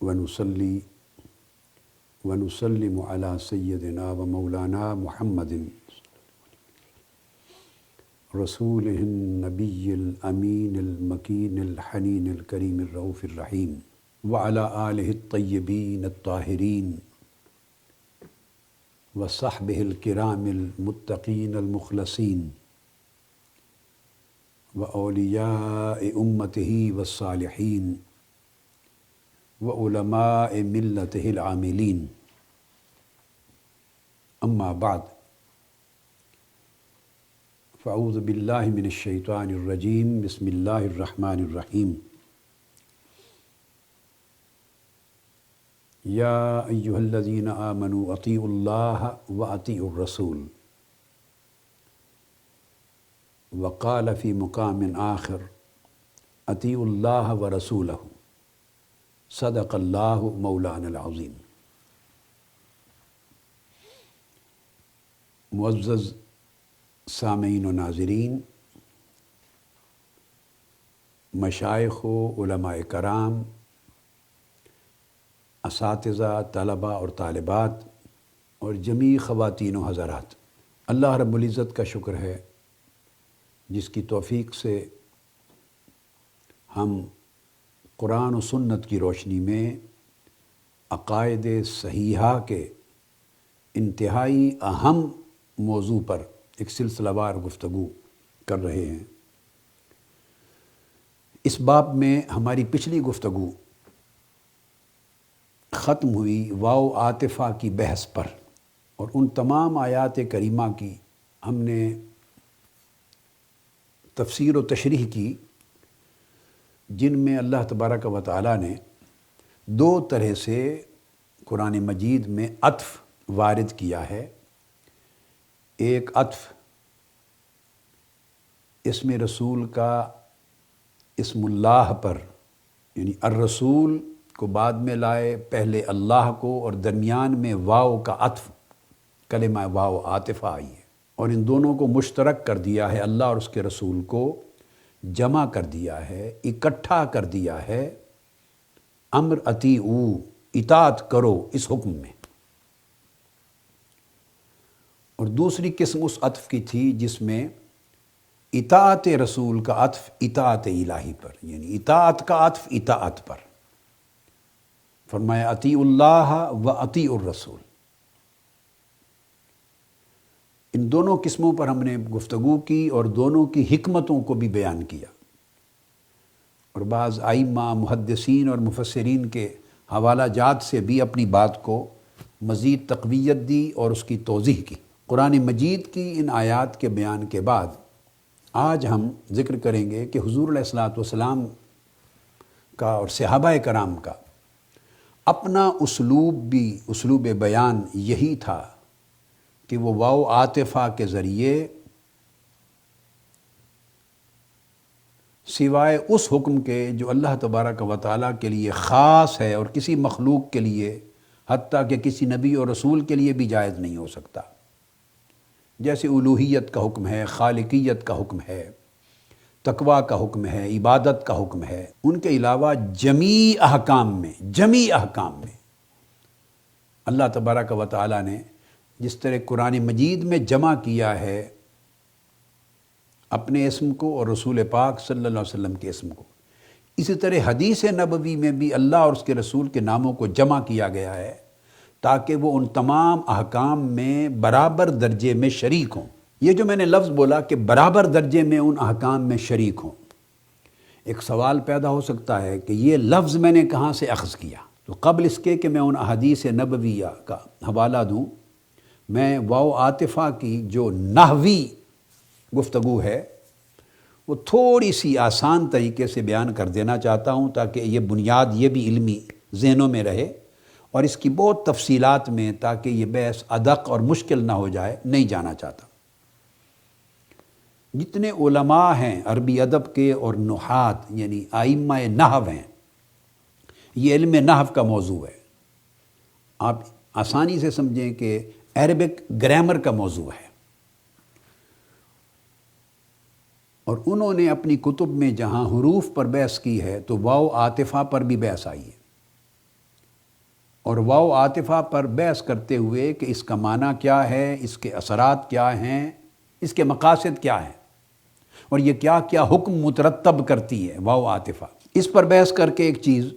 ونصلي ونسلم على سيدنا ومولانا محمد رسوله النبي الأمين المكين الحنين الكريم الرؤوف الرحيم وعلى آله الطيبين الطاهرين وصحبه الكرام المتقين المخلصين وأولياء أمته والصالحين وعلماء ملته العاملين أما بعد فأعوذ بالله من الشيطان الرجيم بسم الله الرحمن الرحيم يا أيها الذين آمنوا أطيعوا الله وأطيعوا الرسول وقال في مقام آخر أطيعوا الله ورسوله صدق اللہ مولانا العظیم۔ معزز سامعین و ناظرین، مشائخ و علماء کرام، اساتذہ، طلباء اور طالبات اور جمیع خواتین و حضرات، اللہ رب العزت کا شکر ہے جس کی توفیق سے ہم قرآن و سنت کی روشنی میں عقائد صحیحہ کے انتہائی اہم موضوع پر ایک سلسلہ وار گفتگو کر رہے ہیں۔ اس باب میں ہماری پچھلی گفتگو ختم ہوئی واو عاطفہ کی بحث پر، اور ان تمام آیات کریمہ کی ہم نے تفسیر و تشریح کی جن میں اللہ تبارک و تعالیٰ نے دو طرح سے قرآن مجید میں عطف وارد کیا ہے۔ ایک عطف اسم رسول کا اسم اللہ پر، یعنی الرسول کو بعد میں لائے، پہلے اللہ کو، اور درمیان میں واو کا عطف کلمہ واو عاطفہ آئی ہے، اور ان دونوں کو مشترک کر دیا ہے، اللہ اور اس کے رسول کو جمع کر دیا ہے، اکٹھا کر دیا ہے، امر اطیعو، اطاعت کرو اس حکم میں۔ اور دوسری قسم اس عطف کی تھی جس میں اطاعت رسول کا عطف اطاعت الہی پر، یعنی اطاعت کا عطف اطاعت پر، فرمایا اطیعوا اللہ و اطیعوا الرسول۔ ان دونوں قسموں پر ہم نے گفتگو کی اور دونوں کی حکمتوں کو بھی بیان کیا، اور بعض ائمہ، محدثین اور مفسرین کے حوالہ جات سے بھی اپنی بات کو مزید تقویت دی اور اس کی توضیح کی۔ قرآن مجید کی ان آیات کے بیان کے بعد آج ہم ذکر کریں گے کہ حضور علیہ الصلوۃ والسلام کا اور صحابہ کرام کا اپنا اسلوب بھی، اسلوب بیان یہی تھا کہ وہ واو عاطفہ کے ذریعے سوائے اس حکم کے جو اللہ تبارک و تعالیٰ کے لیے خاص ہے اور کسی مخلوق کے لیے، حتیٰ کہ کسی نبی اور رسول کے لیے بھی جائز نہیں ہو سکتا، جیسے الوہیت کا حکم ہے، خالقیت کا حکم ہے، تقویٰ کا حکم ہے، عبادت کا حکم ہے، ان کے علاوہ جمیع احکام میں اللہ تبارک و تعالیٰ نے جس طرح قرآن مجید میں جمع کیا ہے اپنے اسم کو اور رسول پاک صلی اللہ علیہ وسلم کے اسم کو، اسی طرح حدیث نبوی میں بھی اللہ اور اس کے رسول کے ناموں کو جمع کیا گیا ہے تاکہ وہ ان تمام احکام میں برابر درجے میں شریک ہوں۔ یہ جو میں نے لفظ بولا کہ برابر درجے میں ان احکام میں شریک ہوں، ایک سوال پیدا ہو سکتا ہے کہ یہ لفظ میں نے کہاں سے اخذ کیا؟ تو قبل اس کے کہ میں ان احادیث نبویہ کا حوالہ دوں، میں واو عاطفہ کی جو نحوی گفتگو ہے وہ تھوڑی سی آسان طریقے سے بیان کر دینا چاہتا ہوں تاکہ یہ بنیاد یہ بھی علمی ذہنوں میں رہے، اور اس کی بہت تفصیلات میں تاکہ یہ بحث ادق اور مشکل نہ ہو جائے نہیں جانا چاہتا۔ جتنے علماء ہیں عربی ادب کے اور نحات یعنی ائمہ نحو ہیں، یہ علم نحو کا موضوع ہے، آپ آسانی سے سمجھیں کہ عربک گرامر کا موضوع ہے، اور انہوں نے اپنی کتب میں جہاں حروف پر بحث کی ہے تو واو عاطفہ پر بھی بحث آئی ہے، اور واو عاطفہ پر بحث کرتے ہوئے کہ اس کا معنی کیا ہے، اس کے اثرات کیا ہیں، اس کے مقاصد کیا ہیں، اور یہ کیا کیا حکم مترتب کرتی ہے واو عاطفہ، اس پر بحث کر کے ایک چیز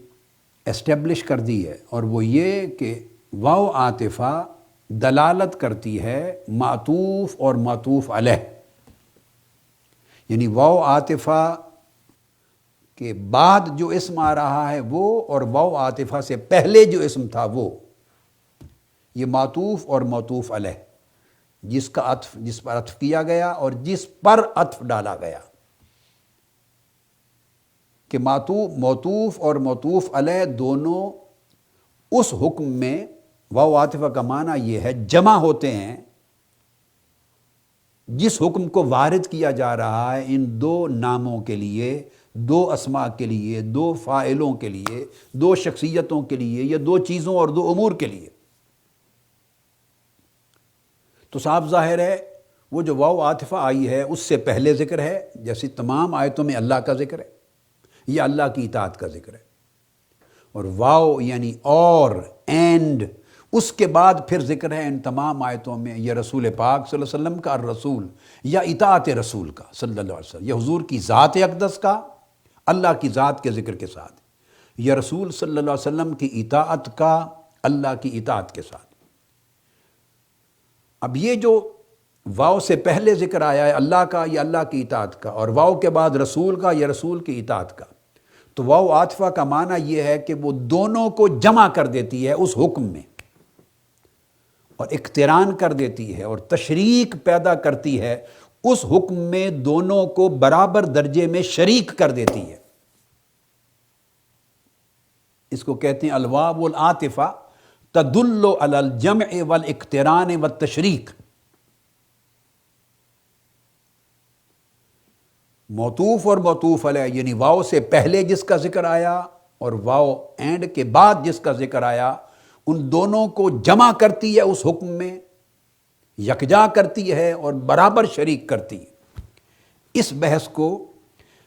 اسٹیبلش کر دی ہے، اور وہ یہ کہ واو عاطفہ دلالت کرتی ہے معطوف اور معطوف علیہ، یعنی واو عاطفہ کے بعد جو اسم آ رہا ہے وہ، اور واو عاطفہ سے پہلے جو اسم تھا وہ، یہ معطوف اور معطوف علیہ، جس پر عطف کیا گیا اور جس پر عطف ڈالا گیا، کہ معطوف اور معطوف علیہ دونوں اس حکم میں، واو عاطفہ کا معنی یہ ہے جمع ہوتے ہیں جس حکم کو وارد کیا جا رہا ہے ان دو ناموں کے لیے، دو اسماء کے لیے، دو فاعلوں کے لیے، دو شخصیتوں کے لیے، یا دو چیزوں اور دو امور کے لیے۔ تو صاف ظاہر ہے وہ جو واو عاطفہ آئی ہے اس سے پہلے ذکر ہے، جیسے تمام آیتوں میں اللہ کا ذکر ہے یا اللہ کی اطاعت کا ذکر ہے، اور واو یعنی اور، اینڈ، اس کے بعد پھر ذکر ہے ان تمام آیتوں میں یا رسول پاک صلی اللہ علیہ وسلم کا الرسول، یا اطاعت رسول کا صلی اللہ علیہ وسلم، یا حضور کی ذات اقدس کا اللہ کی ذات کے ذکر کے ساتھ، یا رسول صلی اللہ علیہ وسلم کی اطاعت کا اللہ کی اطاعت کے ساتھ۔ اب یہ جو واو سے پہلے ذکر آیا ہے اللہ کا یا اللہ کی اطاعت کا، اور واو کے بعد رسول کا یا رسول کی اطاعت کا، تو واو عاطفہ کا معنی یہ ہے کہ وہ دونوں کو جمع کر دیتی ہے اس حکم میں، اور اقتران کر دیتی ہے اور تشریک پیدا کرتی ہے اس حکم میں، دونوں کو برابر درجے میں شریک کر دیتی ہے۔ اس کو کہتے ہیں الواو العاطفہ تدل علی الجمع والاقتران والتشریک۔ معطوف اور معطوف علیہ یعنی واو سے پہلے جس کا ذکر آیا اور واو اینڈ کے بعد جس کا ذکر آیا، ان دونوں کو جمع کرتی ہے اس حکم میں، یکجا کرتی ہے اور برابر شریک کرتی ہے۔ اس بحث کو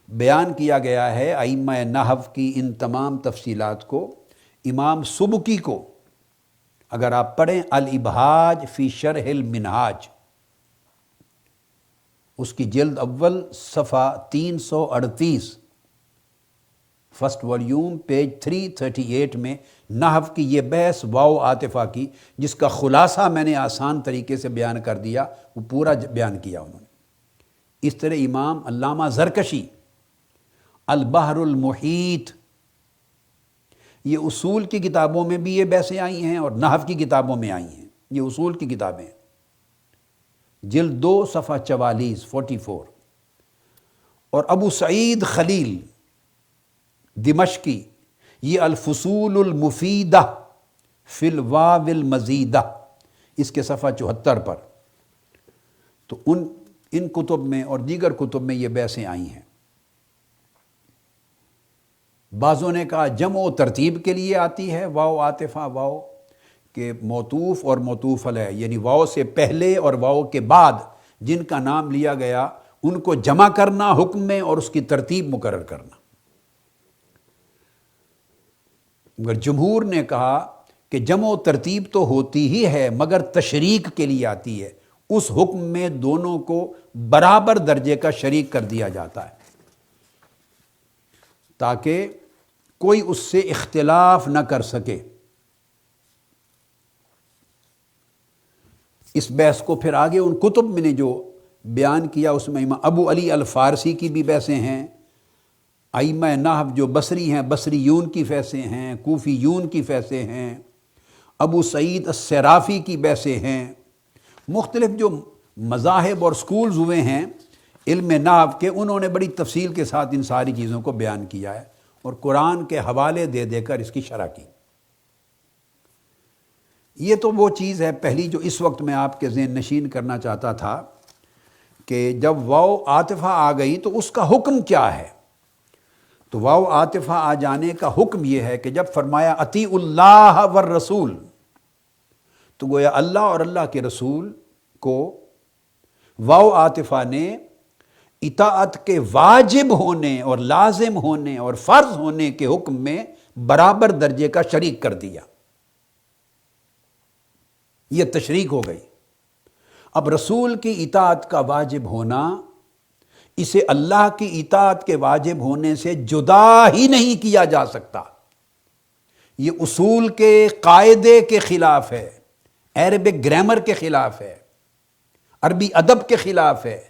بیان کیا گیا ہے ائمہ نحو کی ان تمام تفصیلات کو امام سبکی کو، اگر آپ پڑھیں الابہاج فی شرح المنہاج، اس کی جلد اول صفحہ 338، فرسٹ والیوم پیج 338 میں نحو کی یہ بحث واو عاطفہ کی، جس کا خلاصہ میں نے آسان طریقے سے بیان کر دیا، وہ پورا بیان کیا انہوں نے۔ اس طرح امام علامہ زرکشی البحر المحیط، یہ اصول کی کتابوں میں بھی یہ بحثیں آئی ہیں اور نحو کی کتابوں میں آئی ہیں، یہ اصول کی کتابیں ہیں، جلد 2 صفحہ 44، اور ابو سعید خلیل دمشقی یہ الفصول المفیدہ فی الواو المزیدہ، اس کے صفحہ 74 پر، تو ان کتب میں اور دیگر کتب میں یہ بحثیں آئی ہیں۔ بعضوں نے کہا جمع و ترتیب کے لیے آتی ہے واو عاطفہ، واو کہ معطوف اور معطوف علیہ یعنی واو سے پہلے اور واو کے بعد جن کا نام لیا گیا ان کو جمع کرنا حکم میں اور اس کی ترتیب مقرر کرنا۔ مگر جمہور نے کہا کہ جمع و ترتیب تو ہوتی ہی ہے مگر تشریک کے لیے آتی ہے، اس حکم میں دونوں کو برابر درجے کا شریک کر دیا جاتا ہے تاکہ کوئی اس سے اختلاف نہ کر سکے۔ اس بحث کو پھر آگے ان کتب میں نے جو بیان کیا اس میں امام ابو علی الفارسی کی بھی بحثیں ہیں، ائمہ نحو جو بصری ہیں بصریون کی بحثیں ہیں، کوفیون کی بحثیں ہیں، ابو سعید الصرافی کی بحثیں ہیں، مختلف جو مذاہب اور سکولز ہوئے ہیں علم نحو کے، انہوں نے بڑی تفصیل کے ساتھ ان ساری چیزوں کو بیان کیا ہے اور قرآن کے حوالے دے دے کر اس کی شرح کی۔ یہ تو وہ چیز ہے پہلی جو اس وقت میں آپ کے ذہن نشین کرنا چاہتا تھا کہ جب واو عاطفہ آ گئی تو اس کا حکم کیا ہے۔ تو واو عاطفہ آ جانے کا حکم یہ ہے کہ جب فرمایا اطیعوا اللہ والرسول، تو گویا اللہ اور اللہ کے رسول کو واو عاطفہ نے اطاعت کے واجب ہونے اور لازم ہونے اور فرض ہونے کے حکم میں برابر درجے کا شریک کر دیا۔ یہ تشریک ہو گئی۔ اب رسول کی اطاعت کا واجب ہونا، اسے اللہ کی اطاعت کے واجب ہونے سے جدا ہی نہیں کیا جا سکتا۔ یہ اصول کے قاعدے کے خلاف ہے، عربک گرامر کے خلاف ہے، عربی ادب کے خلاف ہے،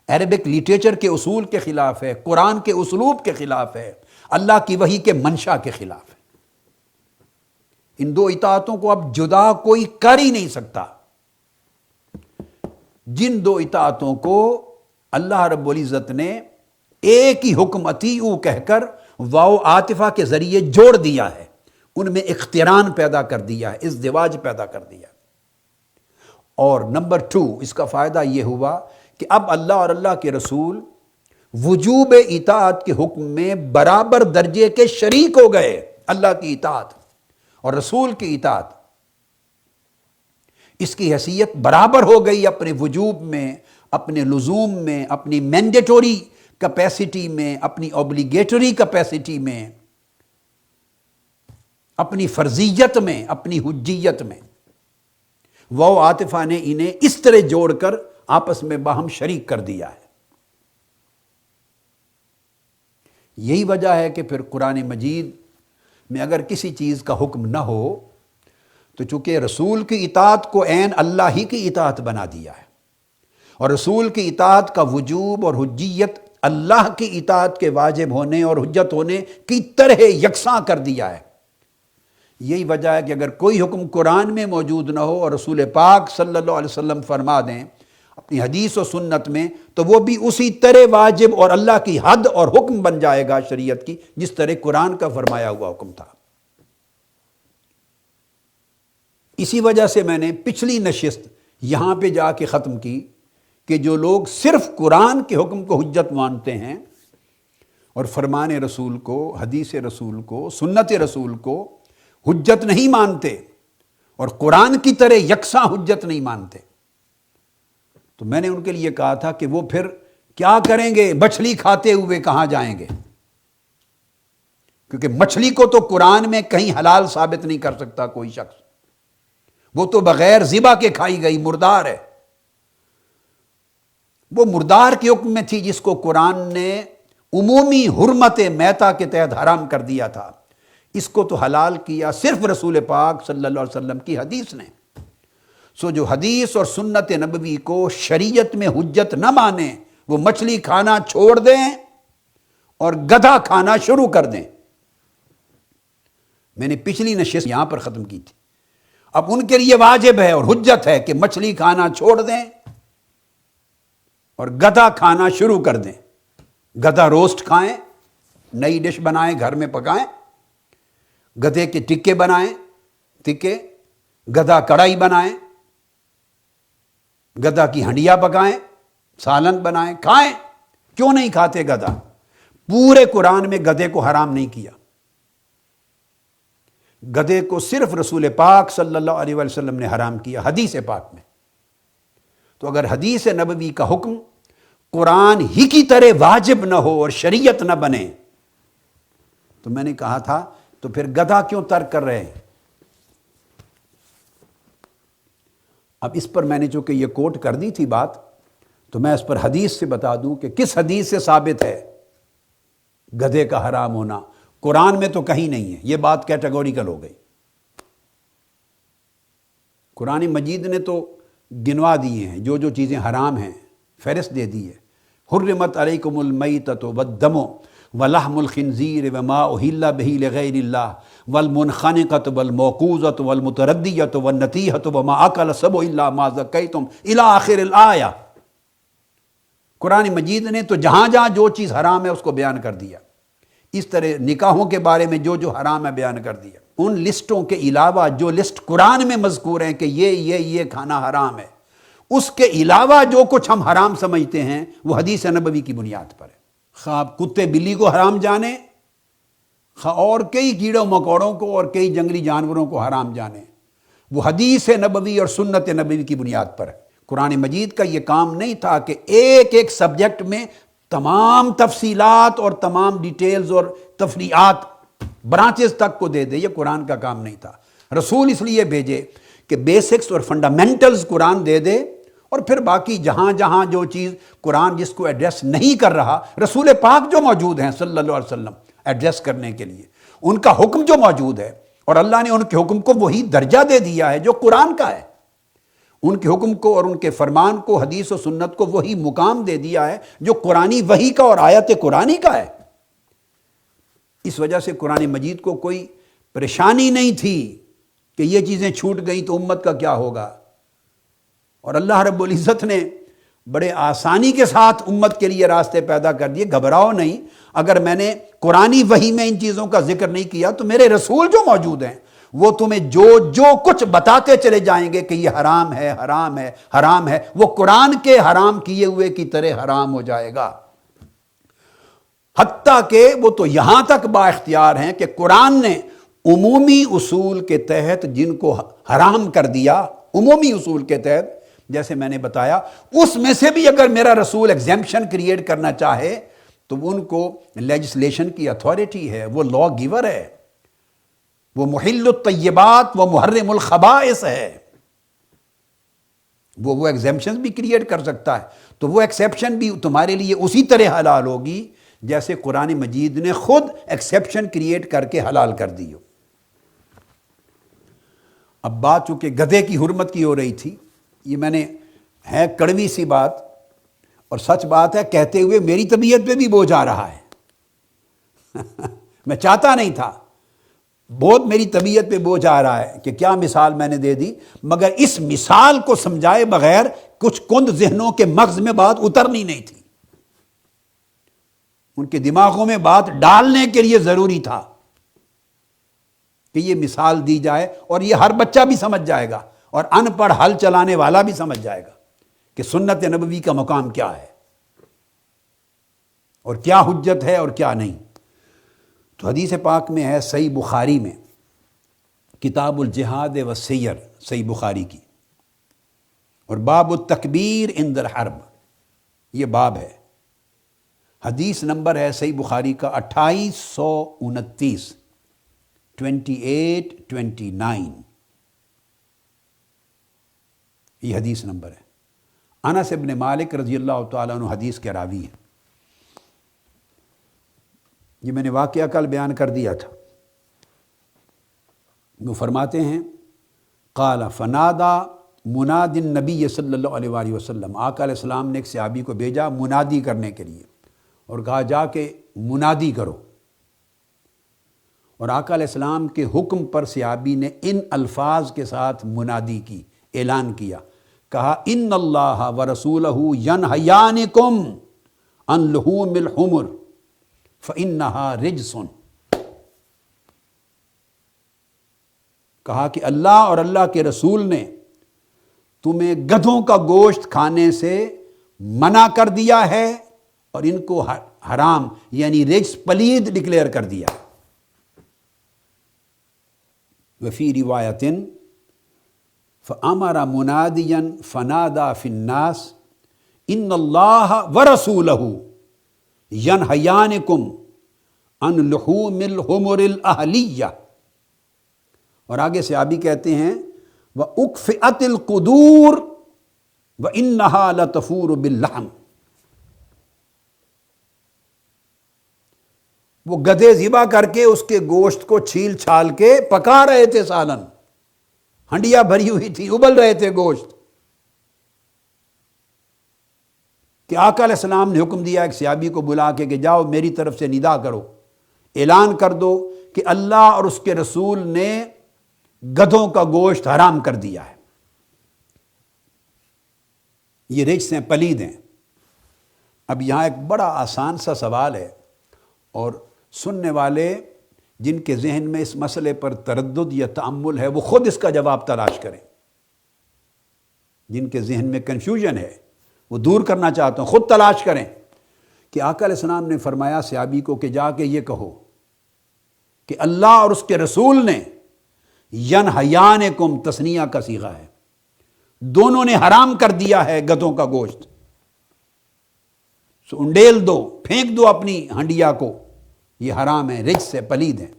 عربک لٹریچر کے اصول کے خلاف ہے، قرآن کے اسلوب کے خلاف ہے، اللہ کی وحی کے منشا کے خلاف ہے۔ ان دو اطاعتوں کو اب جدا کوئی کر ہی نہیں سکتا۔ جن دو اطاعتوں کو اللہ رب العزت نے ایک ہی حکم اطیعوا کہہ کر واو عاطفہ کے ذریعے جوڑ دیا ہے، ان میں اقتران پیدا کر دیا ہے، ازدواج پیدا کر دیا ہے۔ اور نمبر 2، اس کا فائدہ یہ ہوا کہ اب اللہ اور اللہ کے رسول وجوب اطاعت کے حکم میں برابر درجے کے شریک ہو گئے۔ اللہ کی اطاعت اور رسول کی اطاعت، اس کی حیثیت برابر ہو گئی اپنے وجوب میں، اپنے لزوم میں، اپنی مینڈیٹوری کیپیسٹی میں، اپنی اوبلیگیٹری کیپیسٹی میں، اپنی فرضیت میں، اپنی حجیت میں۔ وہ عاطفہ نے انہیں اس طرح جوڑ کر آپس میں باہم شریک کر دیا ہے۔ یہی وجہ ہے کہ پھر قرآن مجید میں اگر کسی چیز کا حکم نہ ہو تو چونکہ رسول کی اطاعت کو عین اللہ ہی کی اطاعت بنا دیا ہے، اور رسول کی اطاعت کا وجوب اور حجیت اللہ کی اطاعت کے واجب ہونے اور حجت ہونے کی طرح یکساں کر دیا ہے۔ یہی وجہ ہے کہ اگر کوئی حکم قرآن میں موجود نہ ہو اور رسول پاک صلی اللہ علیہ وسلم فرما دیں اپنی حدیث و سنت میں، تو وہ بھی اسی طرح واجب اور اللہ کی حد اور حکم بن جائے گا شریعت کی، جس طرح قرآن کا فرمایا ہوا حکم تھا۔ اسی وجہ سے میں نے پچھلی نشست یہاں پہ جا کے ختم کی کہ جو لوگ صرف قرآن کے حکم کو حجت مانتے ہیں اور فرمان رسول کو، حدیث رسول کو، سنت رسول کو حجت نہیں مانتے اور قرآن کی طرح یکساں حجت نہیں مانتے، تو میں نے ان کے لیے کہا تھا کہ وہ پھر کیا کریں گے؟ مچھلی کھاتے ہوئے کہاں جائیں گے؟ کیونکہ مچھلی کو تو قرآن میں کہیں حلال ثابت نہیں کر سکتا کوئی شخص، وہ تو بغیر ذبح کے کھائی گئی مردار ہے۔ وہ مردار کے حکم میں تھی جس کو قرآن نے عمومی حرمت میتہ کے تحت حرام کر دیا تھا، اس کو تو حلال کیا صرف رسول پاک صلی اللہ علیہ وسلم کی حدیث نے۔ سو جو حدیث اور سنت نبوی کو شریعت میں حجت نہ مانے، وہ مچھلی کھانا چھوڑ دیں اور گدھا کھانا شروع کر دیں۔ میں نے پچھلی نشست یہاں پر ختم کی تھی۔ اب ان کے لیے واجب ہے اور حجت ہے کہ مچھلی کھانا چھوڑ دیں اور گدھا کھانا شروع کر دیں۔ گدھا روسٹ کھائیں، نئی ڈش بنائیں، گھر میں پکائیں، گدھے کے ٹکے بنائیں، ٹکے، گدھا کڑھائی بنائیں، گدھا کی ہنڈیا پکائیں، سالن بنائیں، کھائیں۔ کیوں نہیں کھاتے گدھا؟ پورے قرآن میں گدھے کو حرام نہیں کیا، گدھے کو صرف رسول پاک صلی اللہ علیہ وسلم نے حرام کیا حدیث پاک میں۔ تو اگر حدیث نبوی کا حکم قرآن ہی کی طرح واجب نہ ہو اور شریعت نہ بنے تو میں نے کہا تھا تو پھر گدھا کیوں ترک کر رہے ہیں؟ اب اس پر میں نے چونکہ یہ کوٹ کر دی تھی بات، تو میں اس پر حدیث سے بتا دوں کہ کس حدیث سے ثابت ہے گدھے کا حرام ہونا۔ قرآن میں تو کہیں نہیں ہے، یہ بات کیٹیگوریکل ہو گئی۔ قرآن مجید نے تو گنوا دیے ہیں جو جو چیزیں حرام ہیں، فہرست دے دی ہے۔ حرمت علیکم المیتۃ والدم ولحم الخنزیر وما اہل بہ لغیر اللہ والمنخنقۃ والموقوذۃ والمتردیۃ والنطیحۃ وما اکل السبع الا ما ذکیتم الی آخر الآیہ۔ قرآن مجید نے تو جہاں جہاں جو چیز حرام ہے اس کو بیان کر دیا، اس طرح نکاحوں کے بارے میں جو جو حرام ہے بیان کر دیا۔ ان لسٹوں کے علاوہ جو لسٹ قرآن میں مذکور ہیں کہ یہ کھانا حرام ہے، اس کے علاوہ جو کچھ ہم حرام سمجھتے ہیں وہ حدیث نبوی کی بنیاد پر ہے۔ خواہ آپ کتے بلی کو حرام جانیں، خواہ اور کئی کیڑوں مکوڑوں کو اور کئی جنگلی جانوروں کو حرام جانیں، وہ حدیث نبوی اور سنت نبوی کی بنیاد پر ہے۔ قرآن مجید کا یہ کام نہیں تھا کہ ایک ایک سبجیکٹ میں تمام تفصیلات اور تمام ڈیٹیلز اور تفریعات برانچز تک کو دے دے، یہ قرآن کا کام نہیں تھا۔ رسول اس لیے بھیجے کہ بیسکس اور فنڈامنٹلز قرآن دے دے، اور پھر باقی جہاں جہاں جو چیز قرآن جس کو ایڈریس نہیں کر رہا، رسول پاک جو موجود ہیں صلی اللہ علیہ وسلم ایڈریس کرنے کے لیے، ان کا حکم جو موجود ہے، اور اللہ نے ان کے حکم کو وہی درجہ دے دیا ہے جو قرآن کا ہے، ان کے حکم کو اور ان کے فرمان کو، حدیث و سنت کو وہی مقام دے دیا ہے جو قرآنی وحی کا اور آیت قرآنی کا ہے۔ اس وجہ سے قرآن مجید کو کوئی پریشانی نہیں تھی کہ یہ چیزیں چھوٹ گئیں تو امت کا کیا ہوگا، اور اللہ رب العزت نے بڑے آسانی کے ساتھ امت کے لیے راستے پیدا کر دیے۔ گھبراؤ نہیں، اگر میں نے قرآنی وحی میں ان چیزوں کا ذکر نہیں کیا تو میرے رسول جو موجود ہیں وہ تمہیں جو کچھ بتاتے چلے جائیں گے کہ یہ حرام ہے، حرام ہے، حرام ہے، وہ قرآن کے حرام کیے ہوئے کی طرح حرام ہو جائے گا۔ حتیٰ کہ وہ تو یہاں تک با اختیار ہیں کہ قرآن نے عمومی اصول کے تحت جن کو حرام کر دیا، عمومی اصول کے تحت، جیسے میں نے بتایا، اس میں سے بھی اگر میرا رسول ایگزیمپشن کریٹ کرنا چاہے تو ان کو لیجسلیشن کی اتھارٹی ہے، وہ لا گیور ہے، وہ محل الطیبات وہ محرم الخبائث ہے، وہ ایگزیمپشن بھی کریٹ کر سکتا ہے، تو وہ ایکسیپشن بھی تمہارے لیے اسی طرح حلال ہوگی جیسے قرآن مجید نے خود ایکسیپشن کریٹ کر کے حلال کر دی ہو۔ اب بات چونکہ گدھے کی حرمت کی ہو رہی تھی، یہ میں نے ہے کڑوی سی بات اور سچ بات ہے، کہتے ہوئے میری طبیعت پہ بھی بوجھ آ رہا ہے میں چاہتا نہیں تھا، بہت میری طبیعت پہ بوجھ آ رہا ہے کہ کیا مثال میں نے دے دی، مگر اس مثال کو سمجھائے بغیر کچھ کند ذہنوں کے مغز میں بات اترنی نہیں تھی، ان کے دماغوں میں بات ڈالنے کے لیے ضروری تھا کہ یہ مثال دی جائے، اور یہ ہر بچہ بھی سمجھ جائے گا اور ان پڑھ ہل چلانے والا بھی سمجھ جائے گا کہ سنت نبوی کا مقام کیا ہے اور کیا حجت ہے اور کیا نہیں۔ تو حدیث پاک میں ہے، صحیح بخاری میں، کتاب الجہاد والسیر، صحیح بخاری کی، اور باب التکبیر عند الحرب، یہ باب ہے، حدیث نمبر ہے صحیح بخاری کا 2829، 2829، یہ حدیث نمبر ہے۔ انس ابن مالک رضی اللہ تعالیٰ عنہ حدیث کے راوی ہیں۔ یہ میں نے واقعہ کل بیان کر دیا تھا، وہ فرماتے ہیں، قال فنادا مناد النبی صلی اللہ علیہ وآلہ وسلم، آقا علیہ السلام نے ایک صحابی کو بھیجا منادی کرنے کے لیے، اور کہا جا کے منادی کرو، اور آقا علیہ السلام کے حکم پر صحابی نے ان الفاظ کے ساتھ منادی کی، اعلان کیا، کہا ان اللہ ورسولہ ینہیانکم عن لحوم الحمر فإنہا رجس، کہا کہ اللہ اور اللہ کے رسول نے تمہیں گدھوں کا گوشت کھانے سے منع کر دیا ہے اور ان کو حرام یعنی رجس، پلید ڈکلیئر کر دیا۔ وفی روایت فَأَمَرَ مُنَادِيًا فَنَادَى فِي النَّاسِ إِنَّ اللَّهَ وَرَسُولَهُ يَنْهَيَانِكُمْ عَنْ لُحُومِ الْحُمُرِ الْأَهْلِيَّةِ، اور آگے صحابی کہتے ہیں وَأُكْفِئَتِ الْقُدُورِ وَإِنَّهَا لَتَفُورُ بِاللَّحْمِ، وہ گدھے ذبح کر کے اس کے گوشت کو چھیل چھال کے پکا رہے تھے، سالن، ہنڈیا بھری ہوئی تھی، ابل رہے تھے گوشت، کہ آقا علیہ السلام نے حکم دیا ایک صحابی کو بلا کے کہ جاؤ میری طرف سے ندا کرو، اعلان کر دو کہ اللہ اور اس کے رسول نے گدھوں کا گوشت حرام کر دیا ہے، یہ رجس ہیں، پلید ہیں۔ اب یہاں ایک بڑا آسان سا سوال ہے، اور سننے والے جن کے ذہن میں اس مسئلے پر تردد یا تأمل ہے وہ خود اس کا جواب تلاش کریں، جن کے ذہن میں کنفیوژن ہے وہ دور کرنا چاہتے ہیں، خود تلاش کریں کہ آقا علیہ السلام نے فرمایا صحابی کو کہ جا کے یہ کہو کہ اللہ اور اس کے رسول نے ینہیانکم، تثنیہ کا صیغہ ہے، دونوں نے حرام کر دیا ہے گدھوں کا گوشت، سو انڈیل دو، پھینک دو اپنی ہنڈیا کو، یہ حرام ہے، رجس سے پلید ہیں۔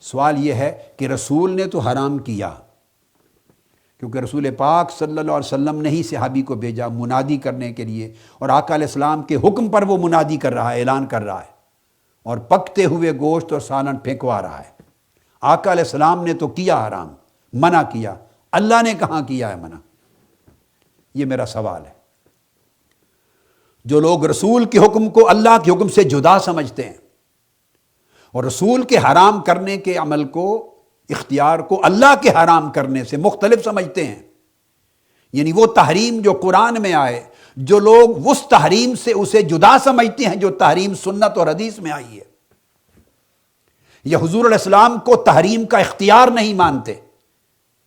سوال یہ ہے کہ رسول نے تو حرام کیا، کیونکہ رسول پاک صلی اللہ علیہ وسلم نے ہی صحابی کو بھیجا منادی کرنے کے لیے، اور آقا علیہ السلام کے حکم پر وہ منادی کر رہا ہے، اعلان کر رہا ہے، اور پکتے ہوئے گوشت اور سالن پھینکوا رہا ہے۔ آقا علیہ السلام نے تو کیا حرام، منع کیا، اللہ نے کہاں کیا ہے منع؟ یہ میرا سوال ہے۔ جو لوگ رسول کے حکم کو اللہ کے حکم سے جدا سمجھتے ہیں اور رسول کے حرام کرنے کے عمل کو، اختیار کو اللہ کے حرام کرنے سے مختلف سمجھتے ہیں، یعنی وہ تحریم جو قرآن میں آئے، جو لوگ اس تحریم سے اسے جدا سمجھتے ہیں جو تحریم سنت اور حدیث میں آئی ہے، یا حضور علیہ السلام کو تحریم کا اختیار نہیں مانتے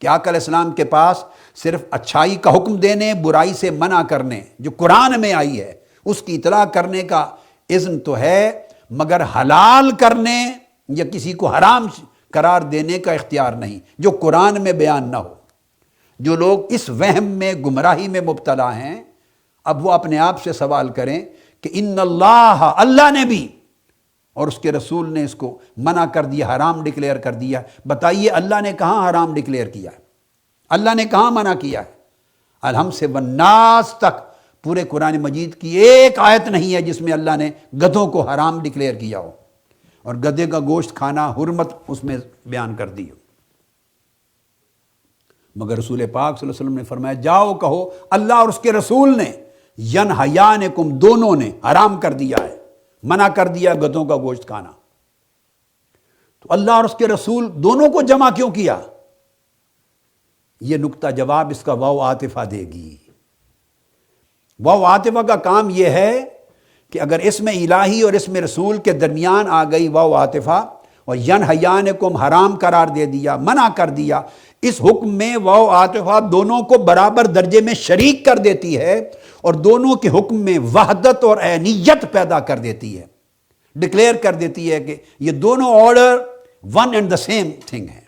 کہ آقا علیہ السلام کے پاس صرف اچھائی کا حکم دینے، برائی سے منع کرنے جو قرآن میں آئی ہے اس کی اطلاع کرنے کا اذن تو ہے، مگر حلال کرنے یا کسی کو حرام قرار دینے کا اختیار نہیں جو قرآن میں بیان نہ ہو۔ جو لوگ اس وہم میں، گمراہی میں مبتلا ہیں، اب وہ اپنے آپ سے سوال کریں کہ ان اللہ نے بھی اور اس کے رسول نے اس کو منع کر دیا، حرام ڈکلیئر کر دیا، بتائیے اللہ نے کہاں حرام ڈکلیئر کیا ہے؟ اللہ نے کہاں منع کیا ہے؟ الحم سے والناس تک پورے قرآن مجید کی ایک آیت نہیں ہے جس میں اللہ نے گدھوں کو حرام ڈکلیئر کیا ہو اور گدھے کا گوشت کھانا حرمت اس میں بیان کر دی ہو۔ مگر رسول پاک صلی اللہ علیہ وسلم نے فرمایا جاؤ کہو اللہ اور اس کے رسول نے ینہیانکم، دونوں نے حرام کر دیا ہے، منع کر دیا گدھوں کا گوشت کھانا۔ تو اللہ اور اس کے رسول دونوں کو جمع کیوں کیا؟ یہ نقطہ جواب اس کا واو عاطفہ دے گی۔ واو عاطفہ کا کام یہ ہے کہ اگر اسم الہی اور اسم رسول کے درمیان آ گئی واو عاطفہ اور ینہیانکم حرام قرار دے دیا، منع کر دیا، اس حکم میں واو عاطفہ دونوں کو برابر درجے میں شریک کر دیتی ہے اور دونوں کے حکم میں وحدت اور عینیت پیدا کر دیتی ہے، ڈکلیئر کر دیتی ہے کہ یہ دونوں order one and the same thing ہے،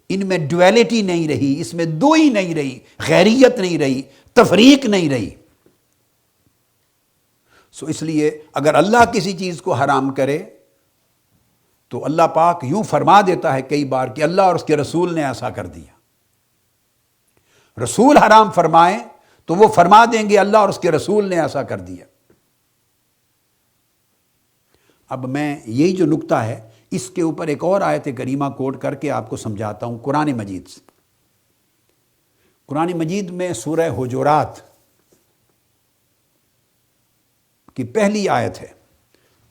ان میں ڈویلٹی نہیں رہی، اس میں دوئی نہیں رہی، غیریت نہیں رہی، تفریق نہیں رہی۔ سو اس لیے اگر اللہ کسی چیز کو حرام کرے تو اللہ پاک یوں فرما دیتا ہے کئی بار کہ اللہ اور اس کے رسول نے ایسا کر دیا۔ رسول حرام فرمائیں تو وہ فرما دیں گے اللہ اور اس کے رسول نے ایسا کر دیا۔ اب میں یہی جو نقطہ ہے اس کے اوپر ایک اور آیت کریمہ کوٹ کر کے آپ کو سمجھاتا ہوں قرآن مجید سے۔ قرآن مجید میں سورہ حجرات کی پہلی آیت ہے،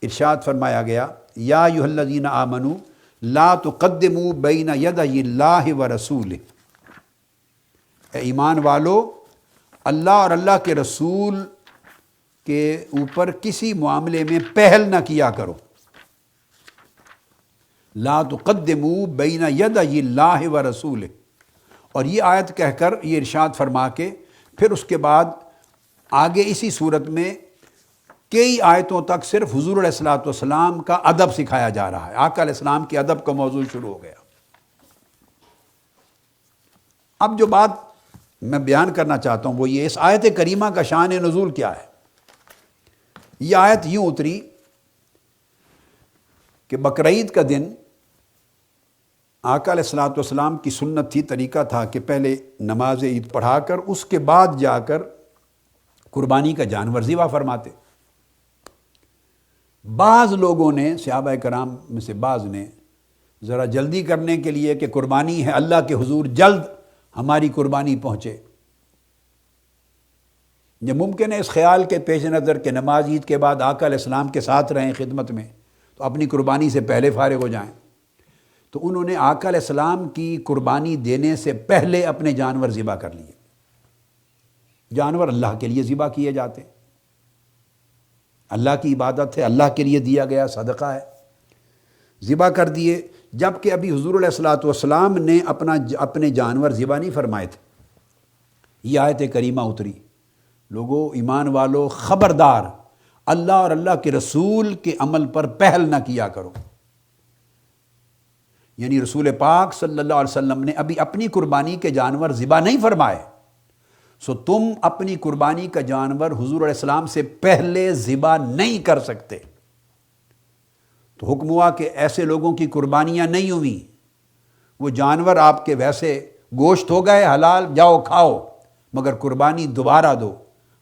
ارشاد فرمایا گیا یا ایھا الذین آمنوا لا تقدموا بین یدی اللہ ورسولہ، اے ایمان والو اللہ اور اللہ کے رسول کے اوپر کسی معاملے میں پہل نہ کیا کرو۔ لا تقدموا بین یدی اللہ ورسولہ، اور یہ آیت کہہ کر یہ ارشاد فرما کے پھر اس کے بعد آگے اسی صورت میں کئی آیتوں تک صرف حضور علیہ الصلوۃ والسلام کا ادب سکھایا جا رہا ہے، آقا علیہ السلام کے ادب کا موضوع شروع ہو گیا۔ اب جو بات میں بیان کرنا چاہتا ہوں وہ یہ، اس آیت کریمہ کا شان نزول کیا ہے؟ یہ آیت یوں اتری کہ بقرعید کا دن آقا علیہ الصلوۃ والسلام کی سنت تھی، طریقہ تھا کہ پہلے نماز عید پڑھا کر اس کے بعد جا کر قربانی کا جانور ذبح فرماتے۔ بعض لوگوں نے، صحابہ کرام میں سے بعض نے ذرا جلدی کرنے کے لیے کہ قربانی ہے اللہ کے حضور جلد ہماری قربانی پہنچے، یہ ممکن ہے اس خیال کے پیش نظر کہ نماز عید کے بعد آقا علیہ السلام کے ساتھ رہیں خدمت میں تو اپنی قربانی سے پہلے فارغ ہو جائیں، تو انہوں نے آقا علیہ السلام کی قربانی دینے سے پہلے اپنے جانور ذبح کر لیے۔ جانور اللہ کے لیے ذبح کیے جاتے، اللہ کی عبادت ہے، اللہ کے لیے دیا گیا صدقہ ہے، ذبح کر دیے، جبکہ ابھی حضور علیہ الصلوۃ والسلام نے اپنے جانور ذبح نہیں فرمائے تھے۔ یہ آیت کریمہ اتری، لوگو ایمان والو خبردار اللہ اور اللہ کے رسول کے عمل پر پہل نہ کیا کرو، یعنی رسول پاک صلی اللہ علیہ وسلم نے ابھی اپنی قربانی کے جانور ذبح نہیں فرمائے، سو تم اپنی قربانی کا جانور حضور علیہ السلام سے پہلے ذبح نہیں کر سکتے۔ تو حکم ہوا کہ ایسے لوگوں کی قربانیاں نہیں ہوئیں، وہ جانور آپ کے ویسے گوشت ہو گئے حلال، جاؤ کھاؤ، مگر قربانی دوبارہ دو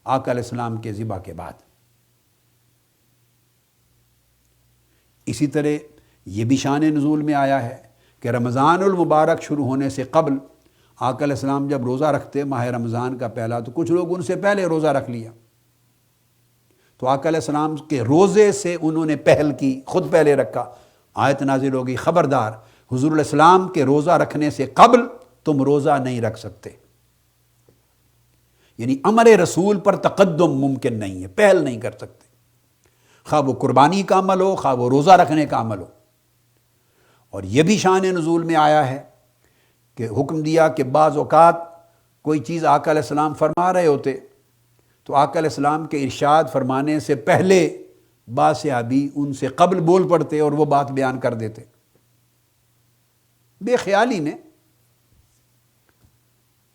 آقا علیہ السلام کے ذبح کے بعد۔ اسی طرح یہ بھی شان نزول میں آیا ہے کہ رمضان المبارک شروع ہونے سے قبل آقا علیہ السلام جب روزہ رکھتے ماہ رمضان کا پہلا، تو کچھ لوگ ان سے پہلے روزہ رکھ لیا، تو آقا علیہ السلام کے روزے سے انہوں نے پہل کی، خود پہلے رکھا۔ آیت نازل ہوگی، خبردار حضور علیہ السلام کے روزہ رکھنے سے قبل تم روزہ نہیں رکھ سکتے۔ یعنی امر رسول پر تقدم ممکن نہیں ہے، پہل نہیں کر سکتے، خواہ وہ قربانی کا عمل ہو، خواہ وہ روزہ رکھنے کا عمل ہو۔ اور یہ بھی شان نزول میں آیا ہے کہ حکم دیا کہ بعض اوقات کوئی چیز آقا علیہ السلام فرما رہے ہوتے تو آقا علیہ السلام کے ارشاد فرمانے سے پہلے بعض صحابی ان سے قبل بول پڑتے اور وہ بات بیان کر دیتے، بے خیالی میں۔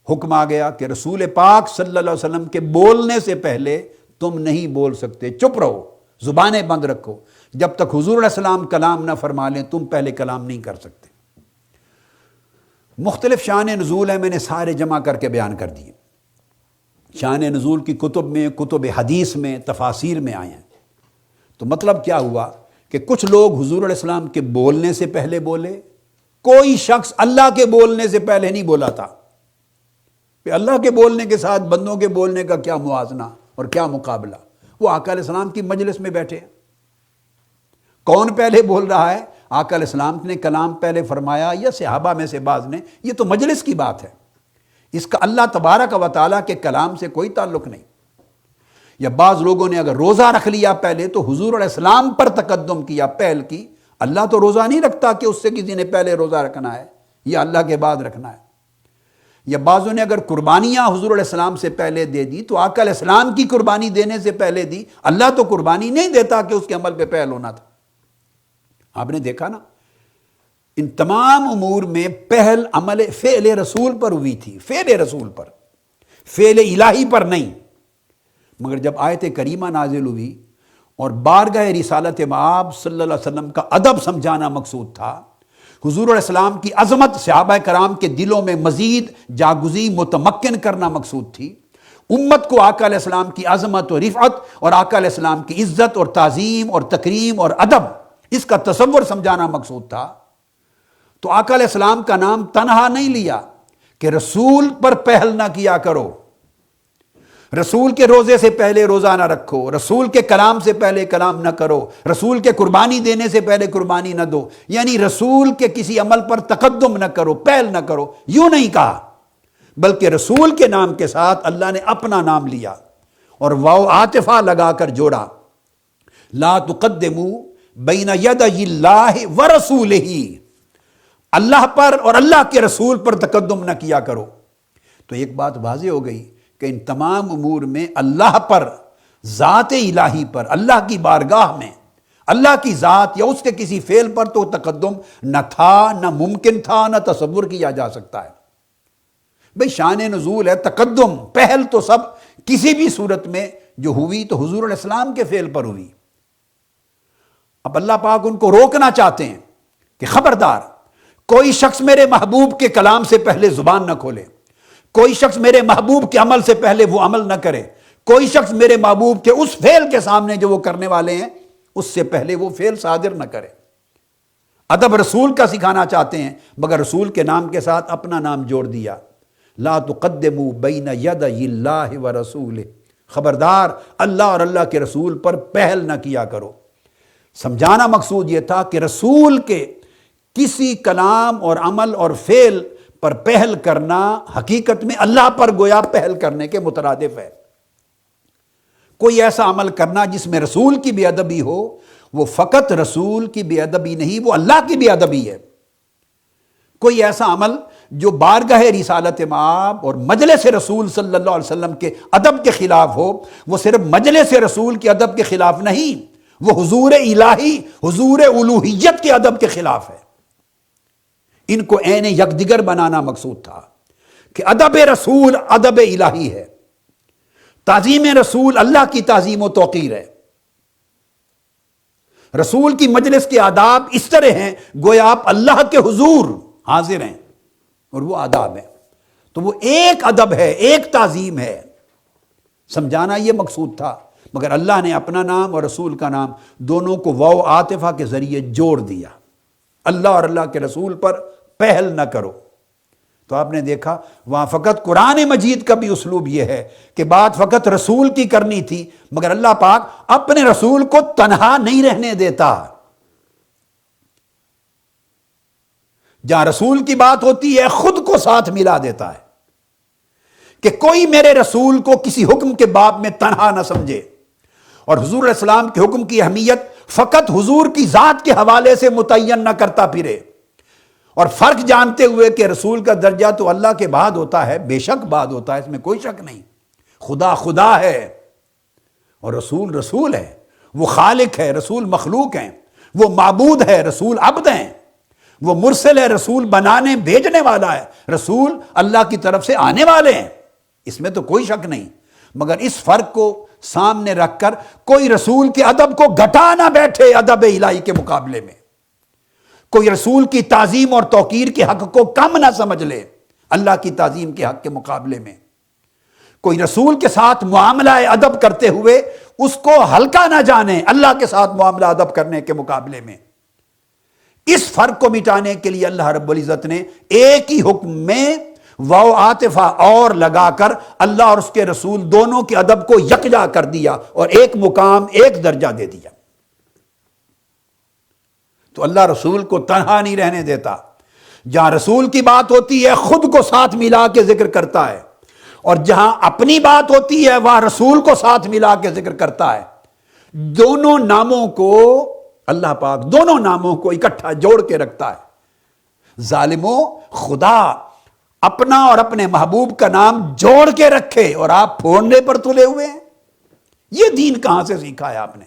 حکم آ گیا کہ رسول پاک صلی اللہ علیہ وسلم کے بولنے سے پہلے تم نہیں بول سکتے، چپ رہو، زبانیں بند رکھو، جب تک حضور علیہ السلام کلام نہ فرما لیں تم پہلے کلام نہیں کر سکتے۔ مختلف شان نزول ہیں، میں نے سارے جمع کر کے بیان کر دیے۔ شان نزول کی کتب میں، کتب حدیث میں، تفاسیر میں آئے ہیں۔ تو مطلب کیا ہوا کہ کچھ لوگ حضور علیہ السلام کے بولنے سے پہلے بولے، کوئی شخص اللہ کے بولنے سے پہلے نہیں بولا تھا۔ کہ اللہ کے بولنے کے ساتھ بندوں کے بولنے کا کیا موازنہ اور کیا مقابلہ؟ وہ آقا علیہ السلام کی مجلس میں بیٹھے ہیں، کون پہلے بول رہا ہے؟ آقا علیہ السلام نے کلام پہلے فرمایا یا صحابہ میں سے بعض نے؟ یہ تو مجلس کی بات ہے، اس کا اللہ تبارک و تعالیٰ کے کلام سے کوئی تعلق نہیں۔ یا بعض لوگوں نے اگر روزہ رکھ لیا پہلے تو حضور علیہ السلام پر تقدم کیا، پہل کی۔ اللہ تو روزہ نہیں رکھتا کہ اس سے کسی نے پہلے روزہ رکھنا ہے یا اللہ کے بعد رکھنا ہے۔ یا بعضوں نے اگر قربانیاں حضور علیہ السلام سے پہلے دے دی تو آقا علیہ السلام کی قربانی دینے سے پہلے دی، اللہ تو قربانی نہیں دیتا کہ اس کے عمل پہ پہل ہونا تھا۔ آپ نے دیکھا نا، ان تمام امور میں پہل عمل فعل رسول پر ہوئی تھی، فعل رسول پر، فعل الہی پر نہیں۔ مگر جب آیت کریمہ نازل ہوئی اور بارگاہ رسالت مآب صلی اللہ علیہ وسلم کا ادب سمجھانا مقصود تھا، حضور علیہ السلام کی عظمت صحابہ کرام کے دلوں میں مزید جاگزی متمکن کرنا مقصود تھی، امت کو آقا علیہ السلام کی عظمت و رفعت اور آقا علیہ السلام کی عزت اور تعظیم اور تکریم اور ادب، اس کا تصور سمجھانا مقصود تھا، تو آقا علیہ السلام کا نام تنہا نہیں لیا کہ رسول پر پہل نہ کیا کرو، رسول کے روزے سے پہلے روزہ نہ رکھو، رسول کے کلام سے پہلے کلام نہ کرو، رسول کے قربانی دینے سے پہلے قربانی نہ دو، یعنی رسول کے کسی عمل پر تقدم نہ کرو، پہل نہ کرو، یوں نہیں کہا، بلکہ رسول کے نام کے ساتھ اللہ نے اپنا نام لیا اور واو عاطفہ لگا کر جوڑا، لا تقدموا بین یدی اللہ ورسولہ، اللہ پر اور اللہ کے رسول پر تقدم نہ کیا کرو۔ تو ایک بات واضح ہو گئی کہ ان تمام امور میں اللہ پر، ذات الہی پر، اللہ کی بارگاہ میں اللہ کی ذات یا اس کے کسی فعل پر تو تقدم نہ تھا، نہ ممکن تھا، نہ تصور کیا جا سکتا ہے۔ بھئی شان نزول ہے، تقدم، پہل تو سب کسی بھی صورت میں جو ہوئی تو حضور علیہ السلام کے فعل پر ہوئی۔ اب اللہ پاک ان کو روکنا چاہتے ہیں کہ خبردار، کوئی شخص میرے محبوب کے کلام سے پہلے زبان نہ کھولے، کوئی شخص میرے محبوب کے عمل سے پہلے وہ عمل نہ کرے، کوئی شخص میرے محبوب کے اس فعل کے سامنے جو وہ کرنے والے ہیں اس سے پہلے وہ فعل صادر نہ کرے۔ ادب رسول کا سکھانا چاہتے ہیں، مگر رسول کے نام کے ساتھ اپنا نام جوڑ دیا، لا تقدموا بین یدی اللہ ورسولہ، خبردار اللہ اور اللہ کے رسول پر پہل نہ کیا کرو۔ سمجھانا مقصود یہ تھا کہ رسول کے کسی کلام اور عمل اور فعل پر پہل کرنا حقیقت میں اللہ پر گویا پہل کرنے کے مترادف ہے۔ کوئی ایسا عمل کرنا جس میں رسول کی بے ادبی ہو، وہ فقط رسول کی بے ادبی نہیں، وہ اللہ کی بے ادبی ہے۔ کوئی ایسا عمل جو بارگاہ رسالت مآب اور مجلس رسول صلی اللہ علیہ وسلم کے ادب کے خلاف ہو، وہ صرف مجلس رسول کے ادب کے خلاف نہیں، وہ حضور الہی، حضور الوہیت کے ادب کے خلاف ہے۔ ان کو عین یکدگر بنانا مقصود تھا کہ ادب رسول ادب الہی ہے، تعظیم رسول اللہ کی تعظیم و توقیر ہے۔ رسول کی مجلس کے آداب اس طرح ہیں گویا آپ اللہ کے حضور حاضر ہیں، اور وہ آداب ہیں۔ تو وہ ایک ادب ہے، ایک تعظیم ہے، سمجھانا یہ مقصود تھا، مگر اللہ نے اپنا نام اور رسول کا نام دونوں کو واو عاطفہ کے ذریعے جوڑ دیا۔ اللہ اور اللہ کے رسول پر پہل نہ کرو۔ تو آپ نے دیکھا وہاں فقط قرآن مجید کا بھی اسلوب یہ ہے کہ بات فقط رسول کی کرنی تھی، مگر اللہ پاک اپنے رسول کو تنہا نہیں رہنے دیتا۔ جہاں رسول کی بات ہوتی ہے خود کو ساتھ ملا دیتا ہے کہ کوئی میرے رسول کو کسی حکم کے باب میں تنہا نہ سمجھے، اور حضور علیہ السلام کے حکم کی اہمیت فقط حضور کی ذات کے حوالے سے متعین نہ کرتا پھرے، اور فرق جانتے ہوئے کہ رسول کا درجہ تو اللہ کے بعد ہوتا ہے، بے شک بعد ہوتا ہے، اس میں کوئی شک نہیں، خدا خدا ہے اور رسول رسول ہے، وہ خالق ہے، رسول مخلوق ہیں، وہ معبود ہے، رسول عبد ہیں، وہ مرسل ہے، رسول بنانے بھیجنے والا ہے، رسول اللہ کی طرف سے آنے والے ہیں، اس میں تو کوئی شک نہیں، مگر اس فرق کو سامنے رکھ کر کوئی رسول کے ادب کو گھٹا نہ بیٹھے ادب الہی کے مقابلے میں، کوئی رسول کی تعظیم اور توقیر کے حق کو کم نہ سمجھ لے اللہ کی تعظیم کے حق کے مقابلے میں، کوئی رسول کے ساتھ معاملہ ادب کرتے ہوئے اس کو ہلکا نہ جانے اللہ کے ساتھ معاملہ ادب کرنے کے مقابلے میں۔ اس فرق کو مٹانے کے لیے اللہ رب العزت نے ایک ہی حکم میں واو عاطفہ اور لگا کر اللہ اور اس کے رسول دونوں کے ادب کو یکجا کر دیا اور ایک مقام، ایک درجہ دے دیا۔ تو اللہ رسول کو تنہا نہیں رہنے دیتا، جہاں رسول کی بات ہوتی ہے خود کو ساتھ ملا کے ذکر کرتا ہے، اور جہاں اپنی بات ہوتی ہے وہاں رسول کو ساتھ ملا کے ذکر کرتا ہے۔ دونوں ناموں کو اللہ پاک دونوں ناموں کو اکٹھا جوڑ کے رکھتا ہے۔ ظالموں، خدا اپنا اور اپنے محبوب کا نام جوڑ کے رکھے اور آپ پھوڑنے پر تلے ہوئے ہیں، یہ دین کہاں سے سیکھا ہے آپ نے؟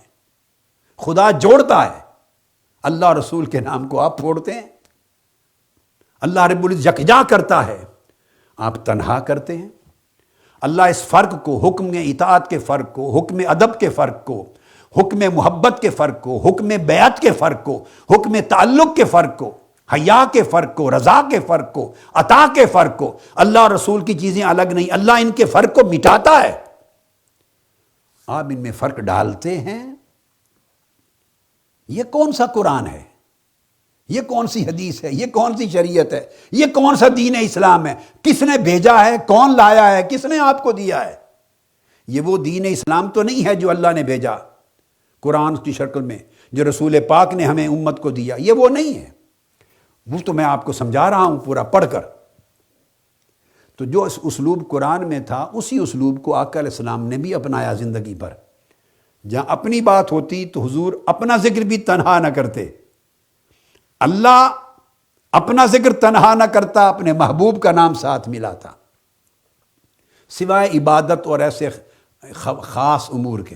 خدا جوڑتا ہے، اللہ اور رسول کے نام کو آپ پھوڑتے ہیں۔ اللہ رب العزت یکجا کرتا ہے، آپ تنہا کرتے ہیں۔ اللہ اس فرق کو، حکم اطاعت کے فرق کو، حکم ادب کے فرق کو، حکم محبت کے فرق کو، حکم بیعت کے فرق کو، حکم تعلق کے فرق کو، حیا کے فرق کو، رضا کے فرق کو، عطا کے فرق کو، اللہ اور رسول کی چیزیں الگ نہیں، اللہ ان کے فرق کو مٹاتا ہے، آپ ان میں فرق ڈالتے ہیں۔ یہ کون سا قرآن ہے؟ یہ کون سی حدیث ہے؟ یہ کون سی شریعت ہے؟ یہ کون سا دین اسلام ہے؟ کس نے بھیجا ہے؟ کون لایا ہے؟ کس نے آپ کو دیا ہے؟ یہ وہ دین اسلام تو نہیں ہے جو اللہ نے بھیجا قرآن کی شکل میں، جو رسول پاک نے ہمیں امت کو دیا، یہ وہ نہیں ہے۔ وہ تو میں آپ کو سمجھا رہا ہوں پورا پڑھ کر۔ تو جو اس اسلوب قرآن میں تھا اسی اسلوب کو آقا علیہ السلام نے بھی اپنایا زندگی پر۔ جہاں اپنی بات ہوتی تو حضور اپنا ذکر بھی تنہا نہ کرتے، اللہ اپنا ذکر تنہا نہ کرتا، اپنے محبوب کا نام ساتھ ملاتا، سوائے عبادت اور ایسے خاص امور کے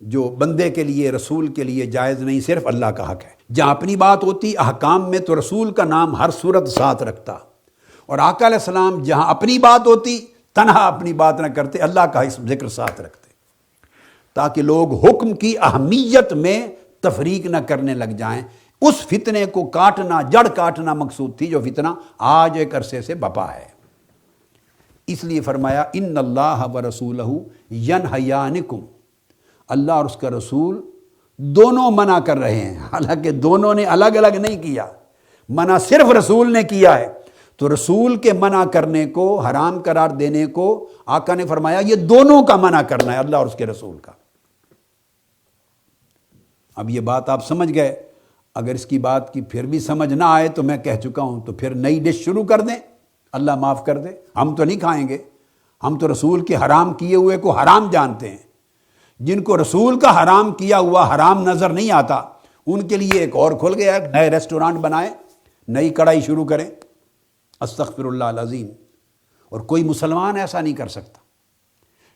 جو بندے کے لیے، رسول کے لیے جائز نہیں، صرف اللہ کا حق ہے۔ جہاں اپنی بات ہوتی احکام میں تو رسول کا نام ہر صورت ساتھ رکھتا، اور آقا علیہ السلام جہاں اپنی بات ہوتی تنہا اپنی بات نہ کرتے، اللہ کا ذکر ساتھ رکھتے، تاکہ لوگ حکم کی اہمیت میں تفریق نہ کرنے لگ جائیں۔ اس فتنے کو کاٹنا، جڑ کاٹنا مقصود تھی، جو فتنہ آج ایک عرصے سے بپا ہے۔ اس لیے فرمایا ان اللہ ورسولہ ینہیانکم، اللہ اور اس کا رسول دونوں منع کر رہے ہیں، حالانکہ دونوں نے الگ الگ نہیں کیا، منع صرف رسول نے کیا ہے۔ تو رسول کے منع کرنے کو، حرام قرار دینے کو آقا نے فرمایا یہ دونوں کا منع کرنا ہے، اللہ اور اس کے رسول کا۔ اب یہ بات آپ سمجھ گئے، اگر اس کی بات کی پھر بھی سمجھ نہ آئے تو میں کہہ چکا ہوں، تو پھر نئی ڈش شروع کر دیں، اللہ معاف کر دے، ہم تو نہیں کھائیں گے، ہم تو رسول کے حرام کیے ہوئے کو حرام جانتے ہیں۔ جن کو رسول کا حرام کیا ہوا حرام نظر نہیں آتا، ان کے لیے ایک اور کھل گیا ہے، نئے ریسٹورانٹ بنائیں، نئی کڑھائی شروع کریں، استغفر اللہ العظیم۔ اور کوئی مسلمان ایسا نہیں کر سکتا،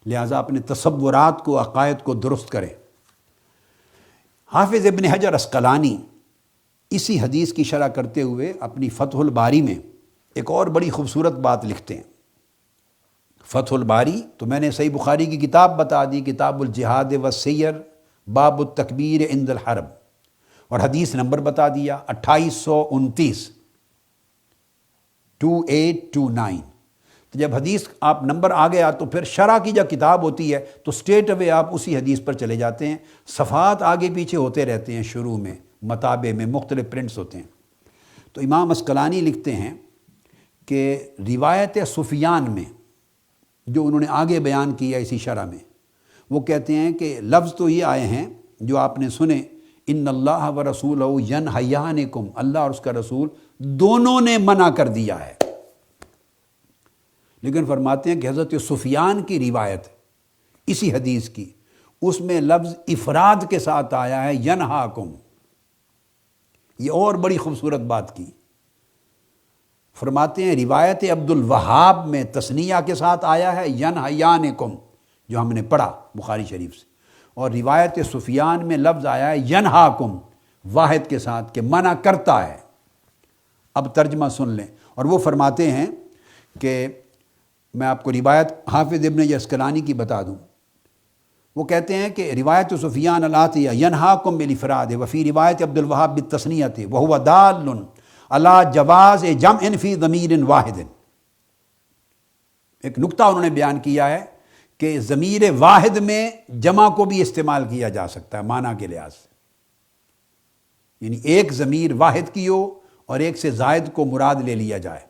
لہٰذا اپنے تصورات کو، عقائد کو درست کریں۔ حافظ ابن حجر عسقلانی اسی حدیث کی شرح کرتے ہوئے اپنی فتح الباری میں ایک اور بڑی خوبصورت بات لکھتے ہیں۔ فتح الباری تو میں نے صحیح بخاری کی کتاب بتا دی، کتاب الجہاد والسیر، باب التکبیر عند الحرب، اور حدیث نمبر بتا دیا 2829، 2829۔ تو جب حدیث آپ نمبر آ گیا تو پھر شرح کی جب کتاب ہوتی ہے تو اسٹریٹ اوے آپ اسی حدیث پر چلے جاتے ہیں، صفحات آگے پیچھے ہوتے رہتے ہیں، شروع میں متابع میں مختلف پرنٹس ہوتے ہیں۔ تو امام عسقلانی لکھتے ہیں کہ روایت سفیان میں جو انہوں نے آگے بیان کیا اسی شرح میں، وہ کہتے ہیں کہ لفظ تو یہ آئے ہیں جو آپ نے سنے، ان اللہ و رسولہ ینہیانکم، اللہ اور اس کا رسول دونوں نے منع کر دیا ہے، لیکن فرماتے ہیں کہ حضرت سفیان کی روایت اسی حدیث کی، اس میں لفظ افراد کے ساتھ آیا ہے ینہاکم۔ یہ اور بڑی خوبصورت بات کی، فرماتے ہیں روایت عبد الوہاب میں تثنیہ کے ساتھ آیا ہے ینہیانکم، جو ہم نے پڑھا بخاری شریف سے، اور روایت سفیان میں لفظ آیا ہے ینہاکم واحد کے ساتھ کہ منع کرتا ہے۔ اب ترجمہ سن لیں، اور وہ فرماتے ہیں کہ میں آپ کو روایت حافظ ابن عسقلانی کی بتا دوں، وہ کہتے ہیں کہ روایت سفیان العطیہ ینہاکم بالافراد وفی روایت عبد الوہاب بالتثنیۃ وہو دال علی جواز جمع فی ضمیر واحد۔ ایک نکتہ انہوں نے بیان کیا ہے کہ ضمیر واحد میں جمع کو بھی استعمال کیا جا سکتا ہے معنی کے لحاظ سے، یعنی ایک ضمیر واحد کی ہو اور ایک سے زائد کو مراد لے لیا جائے۔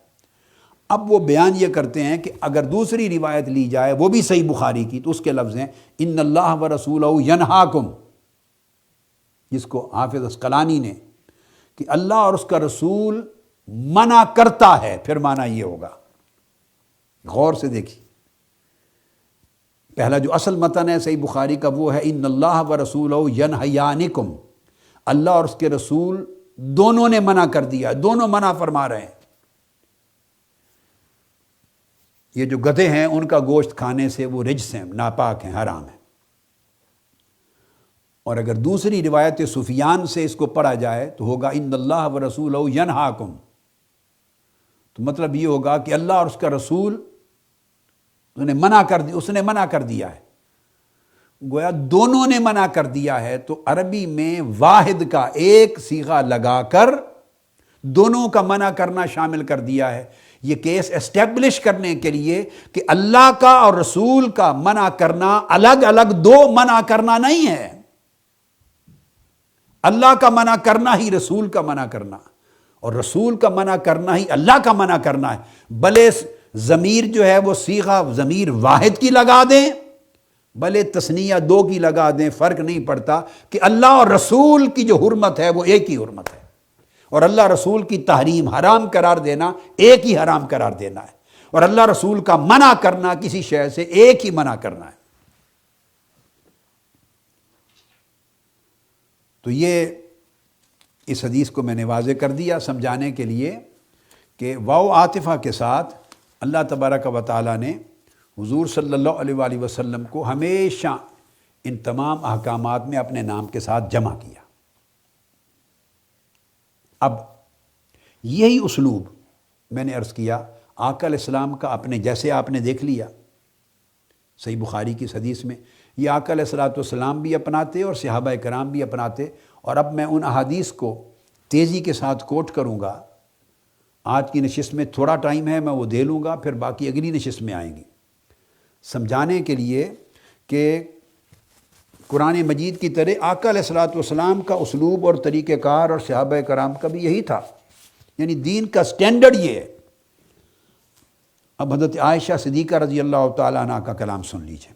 اب وہ بیان یہ کرتے ہیں کہ اگر دوسری روایت لی جائے وہ بھی صحیح بخاری کی، تو اس کے لفظ ہیں ان اللہ و رسولہ ینہاکم، جس کو حافظ عسقلانی نے کہ اللہ اور اس کا رسول منع کرتا ہے، پھر معنی یہ ہوگا، غور سے دیکھیے، پہلا جو اصل متن ہے صحیح بخاری کا وہ ہے ان اللہ و رسولہ ینہیانکم، اللہ اور اس کے رسول دونوں نے منع کر دیا، دونوں منع فرما رہے ہیں۔ یہ جو گدھے ہیں ان کا گوشت کھانے سے وہ رجس ہیں، ناپاک ہیں، حرام ہیں۔ اور اگر دوسری روایت سفیان سے اس کو پڑھا جائے تو ہوگا ان اللہ و رسولہ ینہاکم، تو مطلب یہ ہوگا کہ اللہ اور اس کا رسول اس نے منع کر دیا ہے، گویا دونوں نے منع کر دیا ہے۔ تو عربی میں واحد کا ایک صیغہ لگا کر دونوں کا منع کرنا شامل کر دیا ہے، یہ کیس اسٹیبلش کرنے کے لیے کہ اللہ کا اور رسول کا منع کرنا الگ الگ دو منع کرنا نہیں ہے، اللہ کا منع کرنا ہی رسول کا منع کرنا، اور رسول کا منع کرنا ہی اللہ کا منع کرنا ہے، بھلے ضمیر جو ہے وہ صیغہ ضمیر واحد کی لگا دیں، بھلے تثنیہ دو کی لگا دیں، فرق نہیں پڑتا کہ اللہ اور رسول کی جو حرمت ہے وہ ایک ہی حرمت ہے، اور اللہ رسول کی تحریم حرام قرار دینا ایک ہی حرام قرار دینا ہے، اور اللہ رسول کا منع کرنا کسی شے سے ایک ہی منع کرنا ہے۔ تو یہ اس حدیث کو میں نے واضح کر دیا سمجھانے کے لیے کہ واو عاطفہ کے ساتھ اللہ تبارک و تعالیٰ نے حضور صلی اللہ علیہ وآلہ وسلم کو ہمیشہ ان تمام احکامات میں اپنے نام کے ساتھ جمع کیا۔ اب یہی اسلوب میں نے عرض کیا آقا علیہ السلام کا اپنے، جیسے آپ نے دیکھ لیا صحیح بخاری کی اس حدیث میں، یہ آقا علیہ السلام بھی اپناتے اور صحابہ کرام بھی اپناتے، اور اب میں ان احادیث کو تیزی کے ساتھ کوٹ کروں گا۔ آج کی نشست میں تھوڑا ٹائم ہے، میں وہ دے لوں گا، پھر باقی اگلی نشست میں آئیں گی، سمجھانے کے لیے کہ قرآن مجید کی طرح آقا علیہ السلام کا اسلوب اور طریقہ کار اور صحابہ کرام کا بھی یہی تھا، یعنی دین کا سٹینڈرڈ یہ ہے۔ اب حضرت عائشہ صدیقہ رضی اللہ تعالیٰ عنہ کا کلام سن لیجئے،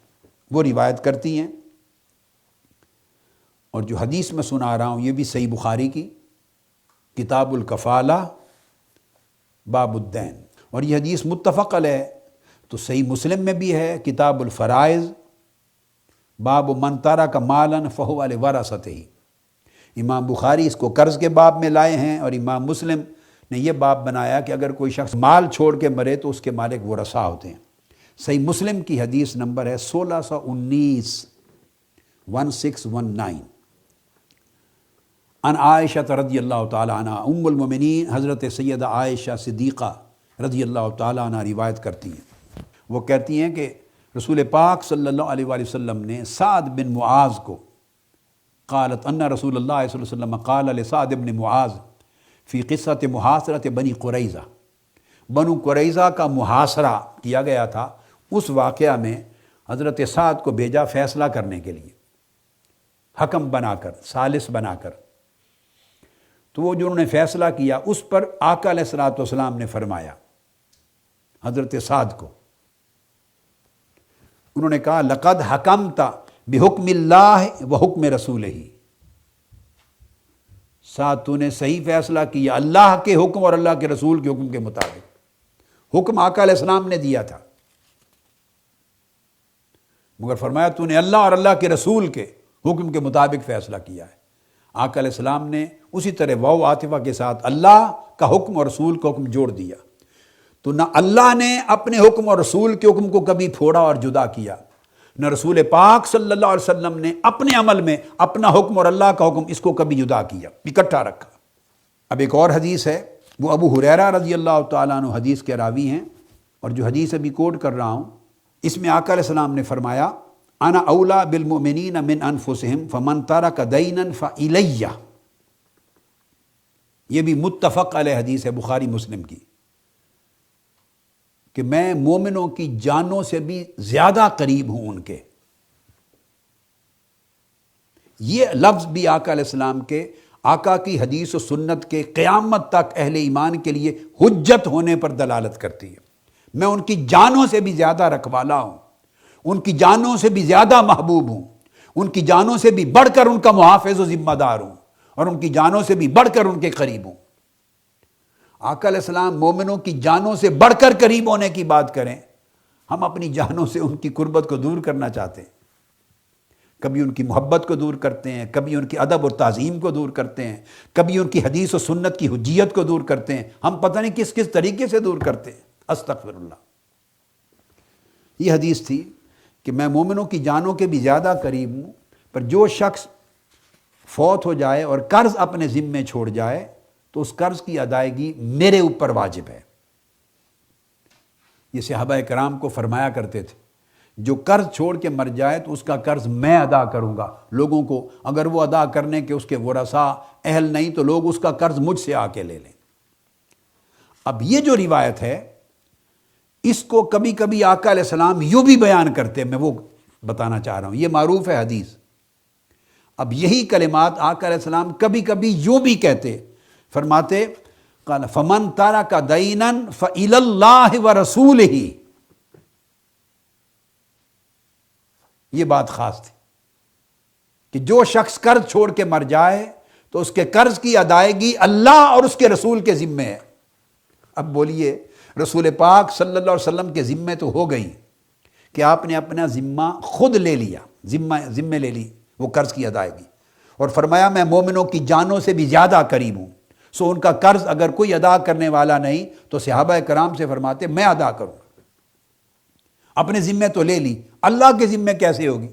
وہ روایت کرتی ہیں، اور جو حدیث میں سنا رہا ہوں یہ بھی صحیح بخاری کی کتاب الکفالہ باب الدین، اور یہ حدیث متفق علیہ تو صحیح مسلم میں بھی ہے کتاب الفرائض باب من ترک مالا فہو لورثتہ۔ امام بخاری اس کو قرض کے باب میں لائے ہیں، اور امام مسلم نے یہ باب بنایا کہ اگر کوئی شخص مال چھوڑ کے مرے تو اس کے مالک ورثاء ہوتے ہیں۔ صحیح مسلم کی حدیث نمبر ہے 1619 1619 ان عائشہ رضی اللہ تعالیٰ عنہ، ام المومنین حضرت سیدہ عائشہ صدیقہ رضی اللہ تعالیٰ عنہ روایت کرتی ہیں، وہ کہتی ہیں کہ رسول پاک صلی اللہ علیہ وآلہ وسلم نے سعد بن معاذ کو قالت ان رسول اللہ صلی اللہ علیہ وسلم قال لسعد بن معاذ فی قصۃ محاصرۃ بنی قریظہ، بنو قریظہ کا محاصرہ کیا گیا تھا، اس واقعہ میں حضرت سعد کو بھیجا فیصلہ کرنے کے لیے، حکم بنا کر، ثالث بنا کر۔ تو وہ جو انہوں نے فیصلہ کیا اس پر آقا علیہ الصلوۃ والسلام نے فرمایا حضرت سعد کو، انہوں نے کہا لقد حکمت بحکم اللہ و حکم رسولہ، سعد تو نے صحیح فیصلہ کیا اللہ کے حکم اور اللہ کے رسول کے حکم کے مطابق۔ حکم آقا علیہ السلام نے دیا تھا، مگر فرمایا تو نے اللہ اور اللہ کے رسول کے حکم کے مطابق فیصلہ کیا ہے۔ آقا علیہ السلام نے اسی طرح واو عاطفہ کے ساتھ اللہ کا حکم اور رسول کا حکم جوڑ دیا۔ تو نہ اللہ نے اپنے حکم اور رسول کے حکم کو کبھی پھوڑا اور جدا کیا، نہ رسول پاک صلی اللہ علیہ وسلم نے اپنے عمل میں اپنا حکم اور اللہ کا حکم اس کو کبھی جدا کیا، اکٹھا رکھا۔ اب ایک اور حدیث ہے، وہ ابو ہریرہ رضی اللہ تعالیٰ عنہ حدیث کے راوی ہیں، اور جو حدیث ابھی کوٹ کر رہا ہوں اس میں آقا علیہ السلام نے فرمایا انا اولا بالمؤمنین من انفسہم فمن ترک دینا فالیہ۔ یہ بھی متفق علیہ حدیث ہے بخاری مسلم کی، کہ میں مومنوں کی جانوں سے بھی زیادہ قریب ہوں ان کے۔ یہ لفظ بھی آقا علیہ السلام کے، آقا کی حدیث و سنت کے قیامت تک اہل ایمان کے لیے حجت ہونے پر دلالت کرتی ہے۔ میں ان کی جانوں سے بھی زیادہ رکھوالا ہوں، ان کی جانوں سے بھی زیادہ محبوب ہوں، ان کی جانوں سے بھی بڑھ کر ان کا محافظ و ذمہ دار ہوں، اور ان کی جانوں سے بھی بڑھ کر ان کے قریب ہوں۔ آقا علیہ السلام مومنوں کی جانوں سے بڑھ کر قریب ہونے کی بات کریں، ہم اپنی جانوں سے ان کی قربت کو دور کرنا چاہتے ہیں، کبھی ان کی محبت کو دور کرتے ہیں، کبھی ان کی ادب اور تعظیم کو دور کرتے ہیں، کبھی ان کی حدیث و سنت کی حجیت کو دور کرتے ہیں، ہم پتہ نہیں کس کس طریقے سے دور کرتے ہیں، استغفر اللہ۔ یہ حدیث تھی کہ میں مومنوں کی جانوں کے بھی زیادہ قریب ہوں، پر جو شخص فوت ہو جائے اور قرض اپنے ذمے چھوڑ جائے تو اس قرض کی ادائیگی میرے اوپر واجب ہے۔ یہ صحابہ کرام کو فرمایا کرتے تھے، جو قرض چھوڑ کے مر جائے تو اس کا قرض میں ادا کروں گا لوگوں کو، اگر وہ ادا کرنے کے اس کے ورثاء اہل نہیں تو لوگ اس کا قرض مجھ سے آ کے لے لیں۔ اب یہ جو روایت ہے اس کو کبھی کبھی آقا علیہ السلام یوں بھی بیان کرتے، میں وہ بتانا چاہ رہا ہوں، یہ معروف ہے حدیث۔ اب یہی کلمات آقا علیہ السلام کبھی کبھی یوں بھی کہتے، فرماتے قال فمن ترک دینا فإلی اللہ ورسولہ۔ یہ بات خاص تھی کہ جو شخص قرض چھوڑ کے مر جائے تو اس کے قرض کی ادائیگی اللہ اور اس کے رسول کے ذمے ہے۔ اب بولیے، رسول پاک صلی اللہ علیہ وسلم کے ذمے تو ہو گئی کہ آپ نے اپنا ذمہ خود لے لیا، ذمہ لے لی وہ قرض کی ادائیگی، اور فرمایا میں مومنوں کی جانوں سے بھی زیادہ قریب ہوں، سو ان کا قرض اگر کوئی ادا کرنے والا نہیں تو صحابہ کرام سے فرماتے میں ادا کروں گا۔ اپنے ذمے تو لے لی، اللہ کے ذمے کیسے ہوگی؟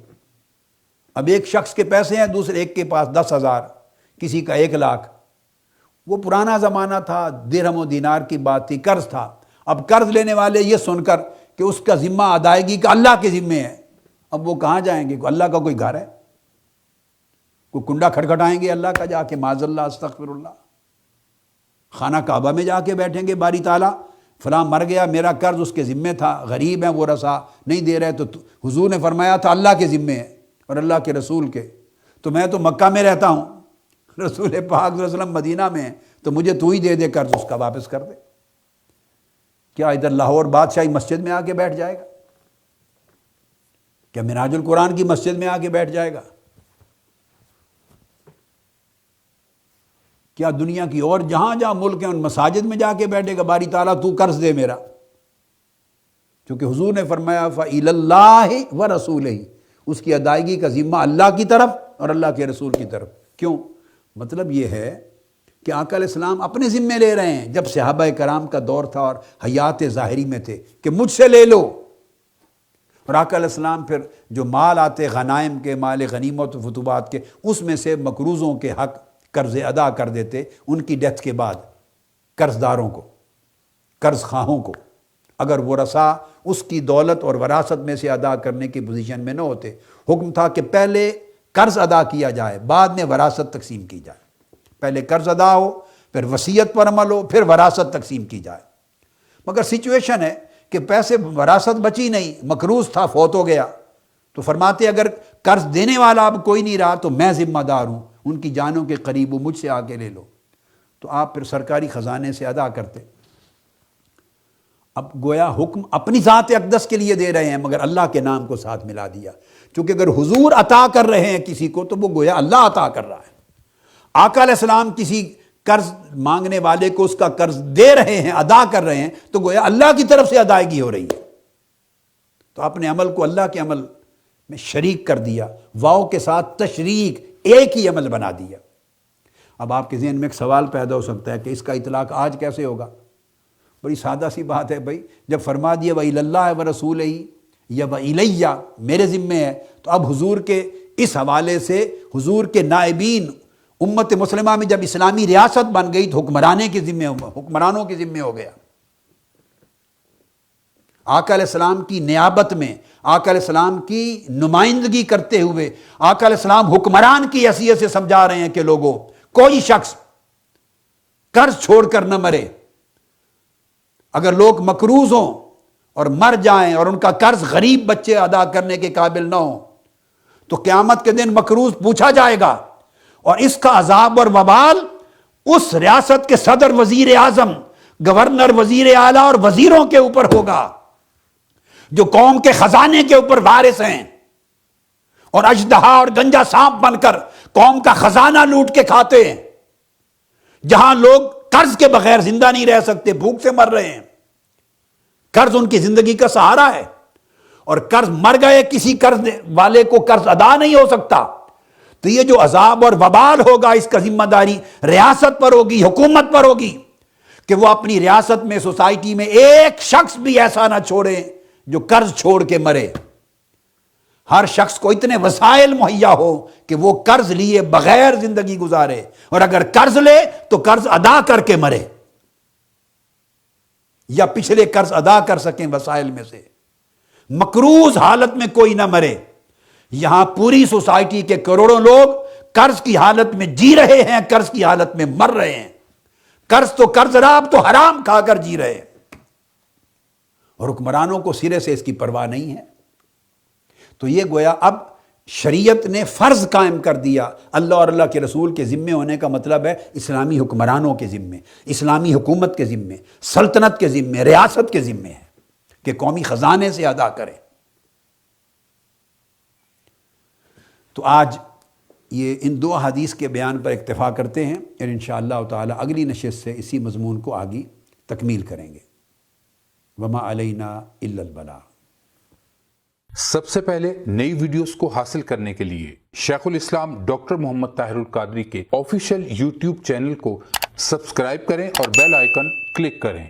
اب ایک شخص کے پیسے ہیں، دوسرے ایک کے پاس 10,000، کسی کا 1,00,000، وہ پرانا زمانہ تھا، درہم و دینار کی بات تھی، قرض تھا۔ اب قرض لینے والے یہ سن کر کہ اس کا ذمہ ادائیگی کا اللہ کے ذمے ہے، اب وہ کہاں جائیں گے؟ اللہ کا کوئی گھر ہے؟ کوئی کنڈا کھٹکھٹائیں گے اللہ کا جا کے؟ معاذ اللہ، استغفر اللہ۔ خانہ کعبہ میں جا کے بیٹھیں گے باری تعالیٰ فلاں مر گیا، میرا قرض اس کے ذمے تھا، غریب ہیں وہ رسا نہیں دے رہے، تو حضور نے فرمایا تھا اللہ کے ذمے ہے اور اللہ کے رسول کے، تو میں تو مکہ میں رہتا ہوں، رسول پاک صلی اللہ علیہ وسلم مدینہ میں ہے، تو مجھے تو ہی دے دے قرض، اس کا واپس کر دے۔ کیا ادھر لاہور بادشاہی مسجد میں آ کے بیٹھ جائے گا؟ کیا منہاج القرآن کی مسجد میں آ کے بیٹھ جائے گا؟ کیا دنیا کی اور جہاں جہاں ملک ہیں ان مساجد میں جا کے بیٹھے گا باری تعالیٰ تو قرض دے میرا؟ کیونکہ حضور نے فرمایا فإلی اللہ ورسولہ، اس کی ادائیگی کا ذمہ اللہ کی طرف اور اللہ کے رسول کی طرف۔ کیوں؟ مطلب یہ ہے کہ آقا علیہ السلام اپنے ذمے لے رہے ہیں، جب صحابہ کرام کا دور تھا اور حیات ظاہری میں تھے کہ مجھ سے لے لو، اور آقا علیہ السلام پھر جو مال آتے غنائم کے، مال غنیمت و فتوحات کے، اس میں سے مقروضوں کے حق قرض ادا کر دیتے ان کی ڈیتھ کے بعد، قرض داروں کو، قرض خواہوں کو، اگر ورثاء اس کی دولت اور وراثت میں سے ادا کرنے کی پوزیشن میں نہ ہوتے۔ حکم تھا کہ پہلے قرض ادا کیا جائے، بعد میں وراثت تقسیم کی جائے، پہلے قرض ادا ہو، پھر وصیت پر عمل ہو، پھر وراثت تقسیم کی جائے۔ مگر سچویشن ہے کہ پیسے وراثت بچی نہیں، مقروض تھا، فوت ہو گیا، تو فرماتے اگر قرض دینے والا اب کوئی نہیں رہا تو میں ذمہ دار ہوں، ان کی جانوں کے قریب ہوں، مجھ سے آ کے لے لو، تو آپ پھر سرکاری خزانے سے ادا کرتے۔ اب گویا حکم اپنی ذات اقدس کے لیے دے رہے ہیں مگر اللہ کے نام کو ساتھ ملا دیا، کیونکہ اگر حضور عطا کر رہے ہیں کسی کو تو وہ گویا اللہ عطا کر رہا ہے۔ آقا علیہ السلام کسی قرض مانگنے والے کو اس کا قرض دے رہے ہیں، ادا کر رہے ہیں، تو گویا اللہ کی طرف سے ادائیگی ہو رہی ہے، تو اپنے عمل کو اللہ کے عمل میں شریک کر دیا، واو کے ساتھ تشریک، ایک ہی عمل بنا دیا۔ اب آپ کے ذہن میں ایک سوال پیدا ہو سکتا ہے کہ اس کا اطلاق آج کیسے ہوگا؟ بڑی سادہ سی بات ہے بھائی، جب فرما دیا وَإِلَى اللَّهِ وَرَسُولِهِ یا وَإِلَيَّ میرے ذمے ہے، تو اب حضور کے اس حوالے سے حضور کے نائبین امت مسلمہ میں جب اسلامی ریاست بن گئی تو حکمرانوں کے ذمے ہو گیا۔ آقا علیہ السلام کی نیابت میں، آقا علیہ السلام کی نمائندگی کرتے ہوئے آقا علیہ السلام حکمران کی حیثیت سے سمجھا رہے ہیں کہ لوگوں، کوئی شخص قرض چھوڑ کر نہ مرے۔ اگر لوگ مقروض ہوں اور مر جائیں اور ان کا قرض غریب بچے ادا کرنے کے قابل نہ ہوں تو قیامت کے دن مقروض پوچھا جائے گا، اور اس کا عذاب اور وبال اس ریاست کے صدر، وزیر اعظم، گورنر، وزیر اعلیٰ اور وزیروں کے اوپر ہوگا جو قوم کے خزانے کے اوپر وارث ہیں اور اژدہا اور گنجا سانپ بن کر قوم کا خزانہ لوٹ کے کھاتے ہیں، جہاں لوگ قرض کے بغیر زندہ نہیں رہ سکتے، بھوک سے مر رہے ہیں، قرض ان کی زندگی کا سہارا ہے، اور قرض مر گئے، کسی قرض والے کو قرض ادا نہیں ہو سکتا، تو یہ جو عذاب اور وبال ہوگا اس کا ذمہ داری ریاست پر ہوگی، حکومت پر ہوگی، کہ وہ اپنی ریاست میں، سوسائٹی میں ایک شخص بھی ایسا نہ چھوڑے جو قرض چھوڑ کے مرے۔ ہر شخص کو اتنے وسائل مہیا ہو کہ وہ قرض لیے بغیر زندگی گزارے، اور اگر قرض لے تو قرض ادا کر کے مرے، یا پچھلے قرض ادا کر سکیں وسائل میں سے، مقروض حالت میں کوئی نہ مرے۔ یہاں پوری سوسائٹی کے کروڑوں لوگ قرض کی حالت میں جی رہے ہیں، قرض کی حالت میں مر رہے ہیں، قرض تو قرض رہا، اب تو حرام کھا کر جی رہے ہیں، اور حکمرانوں کو سرے سے اس کی پرواہ نہیں ہے۔ تو یہ گویا اب شریعت نے فرض قائم کر دیا، اللہ اور اللہ کے رسول کے ذمے ہونے کا مطلب ہے اسلامی حکمرانوں کے ذمے، اسلامی حکومت کے ذمے، سلطنت کے ذمے، ریاست کے ذمے ہے کہ قومی خزانے سے ادا کرے۔ تو آج یہ ان دو حدیث کے بیان پر اکتفا کرتے ہیں، اور انشاءاللہ تعالی اگلی نشست سے اسی مضمون کو آگے تکمیل کریں گے۔ وما علینا الا البلاغ۔ سب سے پہلے نئی ویڈیوز کو حاصل کرنے کے لیے شیخ الاسلام ڈاکٹر محمد طاہر القادری کے آفیشیل یوٹیوب چینل کو سبسکرائب کریں اور بیل آئیکن کلک کریں۔